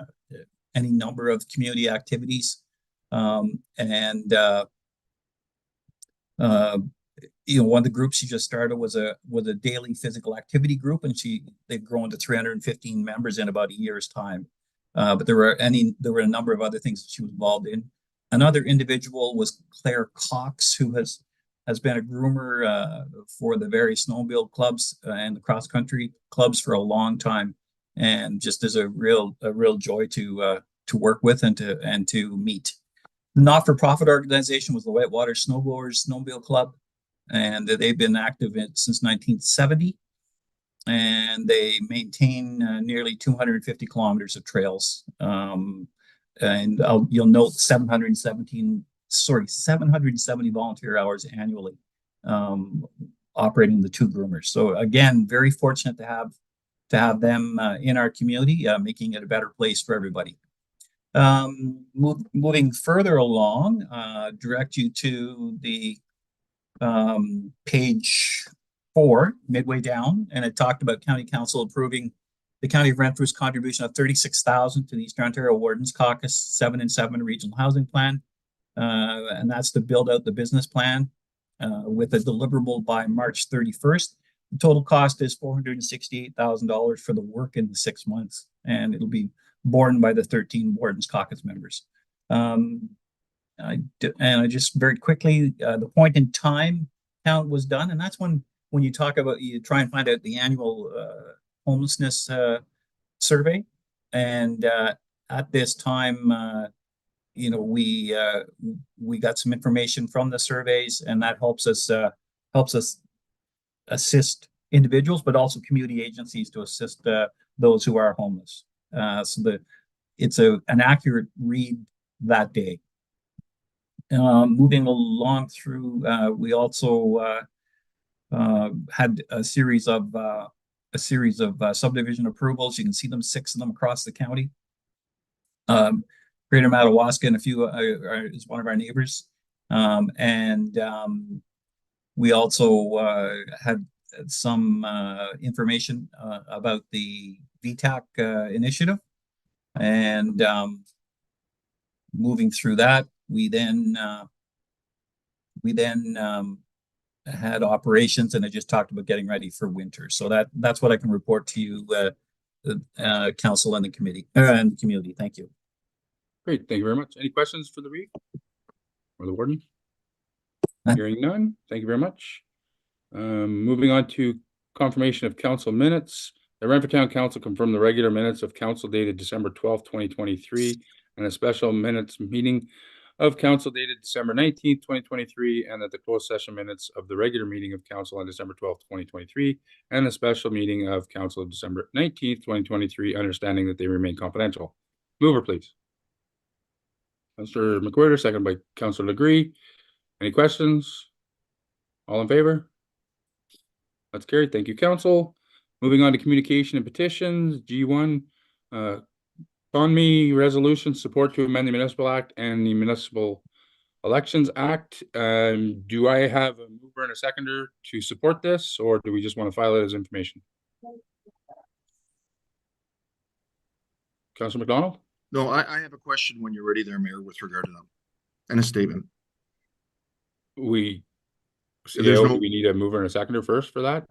any number of community activities, one of the groups she just started was a daily physical activity group, and they've grown to 315 members in about a year's time. But there were a number of other things that she was involved in. Another individual was Claire Cox, who has been a groomer for the various snowmobile clubs and the cross country clubs for a long time, and just is a real joy to work with and to meet. The not-for-profit organization was the Whitewater Snowblowers Snowmobile Club, and they've been active since 1970, and they maintain nearly 250 kilometers of trails. And you'll note 770 volunteer hours annually operating the 2 groomers. So again, very fortunate to have them in our community, making it a better place for everybody. Moving further along, direct you to the page 4, midway down, and it talked about County Council approving the County of Renfrew's contribution of $36,000 to the Eastern Ontario Wardens Caucus 7 and 7 Regional Housing Plan, and that's to build out the business plan with a deliverable by March 31st. The total cost is $468,000 for the work in the 6 months, and it'll be borne by the 13 Wardens Caucus members. I just very quickly, the point in time count was done, and that's when you talk about, you try and find out the annual homelessness survey, and at this time, you know, we got some information from the surveys, and that helps us assist individuals, but also community agencies to assist those who are homeless. So it's an accurate read that day. Moving along through, we also had a series of subdivision approvals. You can see them, 6 of them across the county. Greater Madawaska and a few is one of our neighbors, and we also had some information about the VTAC initiative, and moving through that, we then had operations, and I just talked about getting ready for winter. So that's what I can report to you, council and the committee and the community. Thank you. Great, thank you very much. Any questions for the REIT or the warden? Hearing none, thank you very much. Moving on to confirmation of council minutes. The Renfrew Town Council confirmed the regular minutes of council dated December 12th, 2023, and a special minutes meeting of council dated December 19th, 2023, and that the closed session minutes of the regular meeting of council on December 12th, 2023, and the special meeting of council of December 19th, 2023, understanding that they remain confidential. Mover, please. Councillor McWhirter, second by Councillor Legree. Any questions? All in favor? That's carried. Thank you, council. Moving on to communication and petitions. G1, me resolution support to amend the Municipal Act and the Municipal Elections Act. Do I have a mover and a seconder to support this, or do we just want to file it as information? Councillor McDonald? No, I have a question when you're ready there, Mayor, with regard to them, and a statement. Do we need a mover and a seconder first for that?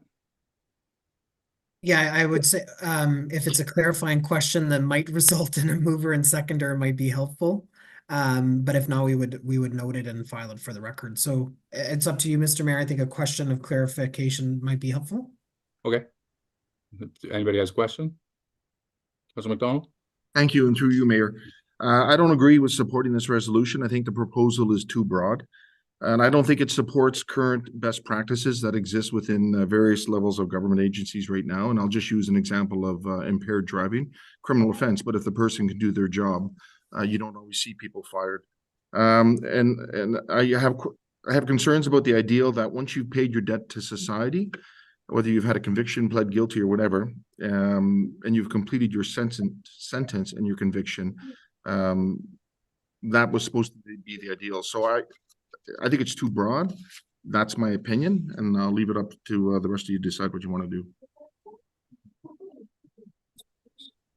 Yeah, I would say if it's a clarifying question that might result in a mover and seconder, it might be helpful. But if not, we would note it and file it for the record. So it's up to you, Mr. Mayor. I think a question of clarification might be helpful. Okay. Anybody has a question? Councilor McDonald? Thank you, and through you, Mayor. I don't agree with supporting this resolution. I think the proposal is too broad, and I don't think it supports current best practices that exist within various levels of government agencies right now. And I'll just use an example of impaired driving, criminal offense. But if the person can do their job, you don't always see people fired. And I have concerns about the ideal that once you've paid your debt to society, whether you've had a conviction, pled guilty, or whatever, and you've completed your sentence and your conviction, that was supposed to be the ideal. So I think it's too broad. That's my opinion, and I'll leave it up to the rest of you to decide what you want to do.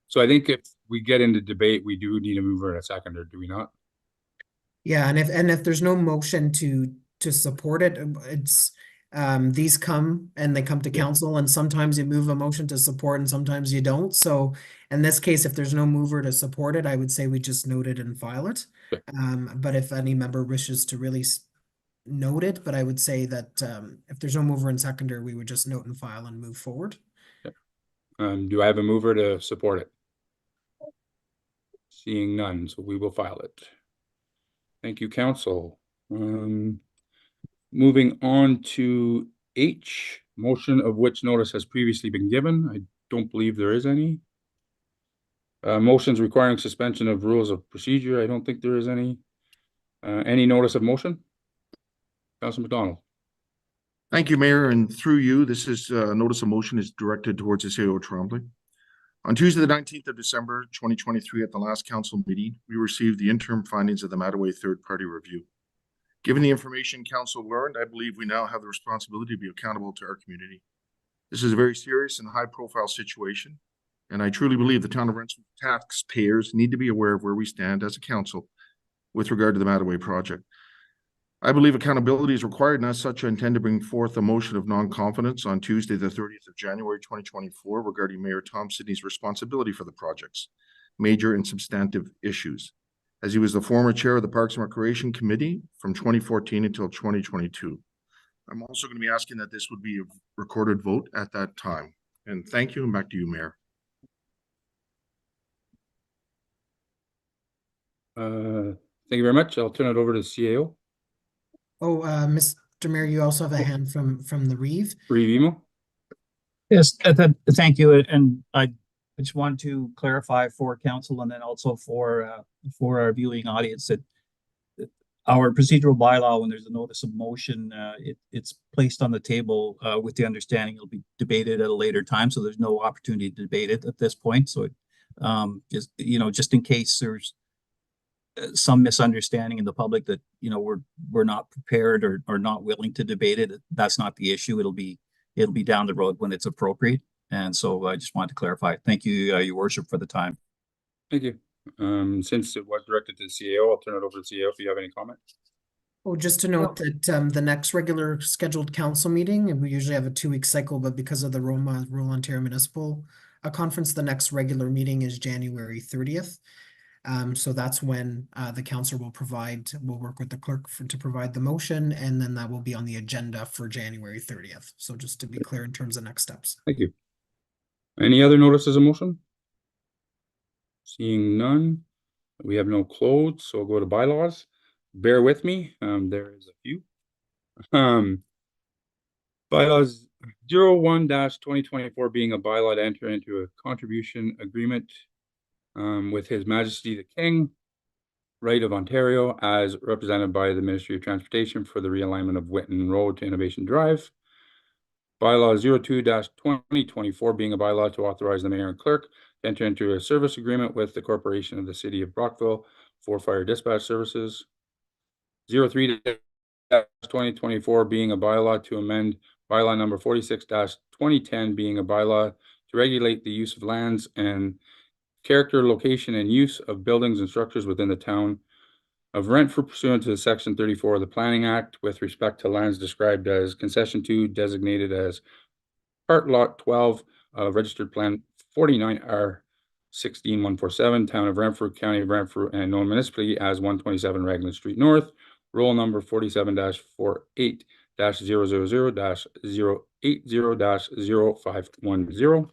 So I think if we get into debate, we do need a mover and a seconder, do we not? Yeah, and if there's no motion to support it, it's these come and they come to council, and sometimes you move a motion to support and sometimes you don't. So in this case, if there's no mover to support it, I would say we just note it and file it. But if any member wishes to really note it, but I would say that if there's no mover and seconder, we would just note and file and move forward. Do I have a mover to support it? Seeing none, so we will file it. Thank you, council. Moving on to H, motion of which notice has previously been given. I don't believe there is any. Motions requiring suspension of rules of procedure. I don't think there is any. Any notice of motion? Councilor McDonald. Thank you, Mayor, and through you, this is notice of motion is directed towards the CAO Tremblay. On Tuesday, the 19th of December, 2023, at the last council meeting, we received the interim findings of the Mattaway third-party review. Given the information council learned, I believe we now have the responsibility to be accountable to our community. This is a very serious and high-profile situation, and I truly believe the town of Renfrew taxpayers need to be aware of where we stand as a council with regard to the Mattaway project. I believe accountability is required, and as such, I intend to bring forth a motion of non-confidence on Tuesday, the 30th of January, 2024, regarding Mayor Tom Sidney's responsibility for the project's major and substantive issues, as he was the former chair of the Parks and Recreation Committee from 2014 until 2022. I'm also going to be asking that this would be a recorded vote at that time. And thank you, and back to you, Mayor. Thank you very much. I'll turn it over to the CAO. Oh, Mr. Mayor, you also have a hand from the Reeve. Reeve Emo. Yes, thank you. And I just want to clarify for council and then also for our viewing audience that our procedural bylaw, when there's a notice of motion, it's placed on the table with the understanding it'll be debated at a later time. So there's no opportunity to debate it at this point. So just in case there's some misunderstanding in the public that we're not prepared or not willing to debate it, that's not the issue. It'll be down the road when it's appropriate. And so I just wanted to clarify. Thank you, Your Worship, for the time. Thank you. Since it was directed to the CAO, I'll turn it over to the CAO if you have any comments. Oh, just to note that the next regular scheduled council meeting, and we usually have a 2-week cycle, but because of the Rural Ontario Municipal Conference, the next regular meeting is January 30th. So that's when the council will work with the clerk to provide the motion, and then that will be on the agenda for January 30th. So just to be clear in terms of next steps. Thank you. Any other notices of motion? Seeing none, we have no closed, so we'll go to bylaws. Bear with me, there is a few. Bylaws 01-2024 being a bylaw to enter into a contribution agreement with His Majesty the King, Right of Ontario, as represented by the Ministry of Transportation for the realignment of Whitten Road to Innovation Drive. Bylaw 02-2024 being a bylaw to authorize the mayor and clerk to enter into a service agreement with the Corporation of the City of Brockville for fire dispatch services. 03-2024 being a bylaw to amend bylaw number 46-2010 being a bylaw to regulate the use of lands and character, location, and use of buildings and structures within the town of Renfrew pursuant to Section 34 of the Planning Act with respect to lands described as Concession 2 designated as Part Lot 12 Registered Plan 49R16147, Town of Renfrew, County of Renfrew, and known municipally as 127 Raglan Street North, roll number 47-48-000-080-0510.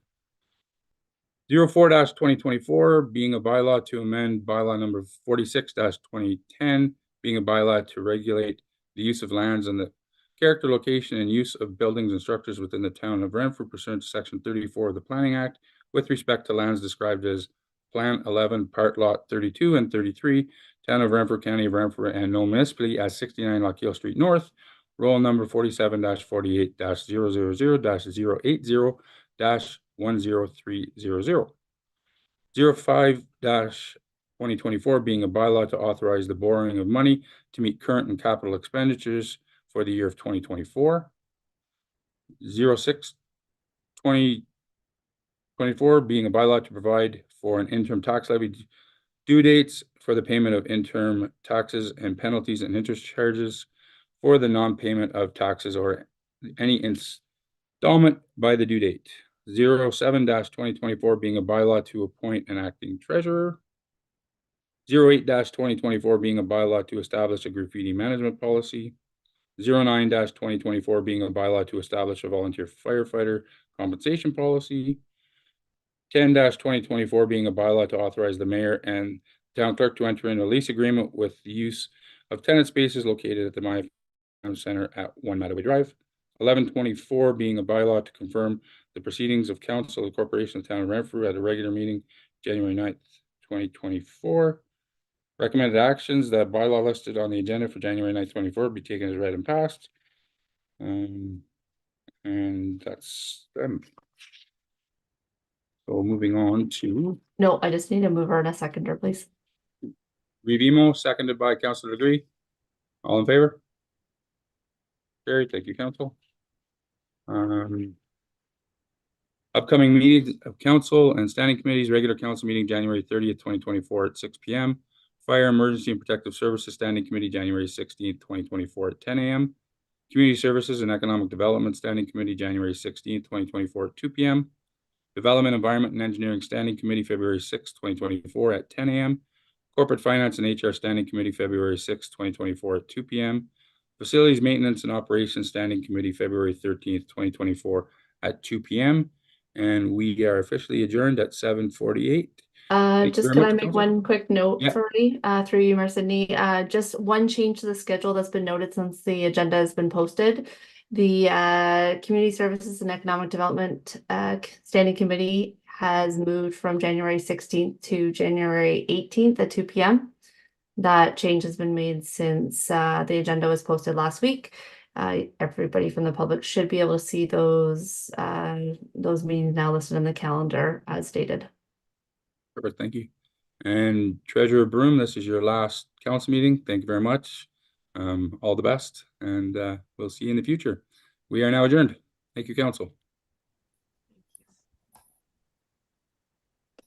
04-2024 being a bylaw to amend bylaw number 46-2010 being a bylaw to regulate the use of lands and the character, location, and use of buildings and structures within the town of Renfrew pursuant to Section 34 of the Planning Act with respect to lands described as Plan 11, Part Lot 32 and 33, Town of Renfrew, County of Renfrew, and known municipally as 69 Lockhill Street North, roll number 47-48-000-080-10300. 05-2024 being a bylaw to authorize the borrowing of money to meet current and capital expenditures for the year of 2024. 06-2024 being a bylaw to provide for an interim tax levy due dates for the payment of interim taxes and penalties and interest charges for the non-payment of taxes or any installment by the due date. 07-2024 being a bylaw to appoint an acting treasurer. 08-2024 being a bylaw to establish a graffiti management policy. 09-2024 being a bylaw to establish a volunteer firefighter compensation policy. 10-2024 being a bylaw to authorize the mayor and town clerk to enter into a lease agreement with the use of tenant spaces located at the My Center at 1 Mattaway Drive. 11-24 being a bylaw to confirm the proceedings of council of the corporation of the town of Renfrew at a regular meeting January 9th, 2024. Recommended actions: that bylaw listed on the agenda for January 9th, 2024 be taken as read and passed. And that's them. So moving on to. No, I just need a mover and a seconder, please. Revimo, seconded by Councilor Degree. All in favor? Carried. Thank you, Council. Upcoming meetings of council and standing committees, regular council meeting January 30th, 2024 at 6 p.m. Fire, Emergency, and Protective Services Standing Committee January 16th, 2024 at 10 a.m. Community Services and Economic Development Standing Committee January 16th, 2024 at 2 p.m. Development, Environment, and Engineering Standing Committee February 6th, 2024 at 10 a.m. Corporate Finance and HR Standing Committee February 6th, 2024 at 2 p.m. Facilities Maintenance and Operations Standing Committee February 13th, 2024 at 2 p.m. and we are officially adjourned at 7:48. Thank you Just very can much, I make Council. one quick note Yeah. for me, through you, Mayor Sydney? Just one change to the schedule that's been noted since the agenda has been posted. The Community Services and Economic Development Standing Committee has moved from January 16th to January 18th at 2 p.m. That change has been made since the agenda was posted last week. Everybody from the public should be able to see those meetings now listed in the calendar as stated. Perfect, thank you. And Treasurer Broom, this is your last council meeting. Thank you very much. All the best, and we'll see you in the future. We are now adjourned. Thank you, Council.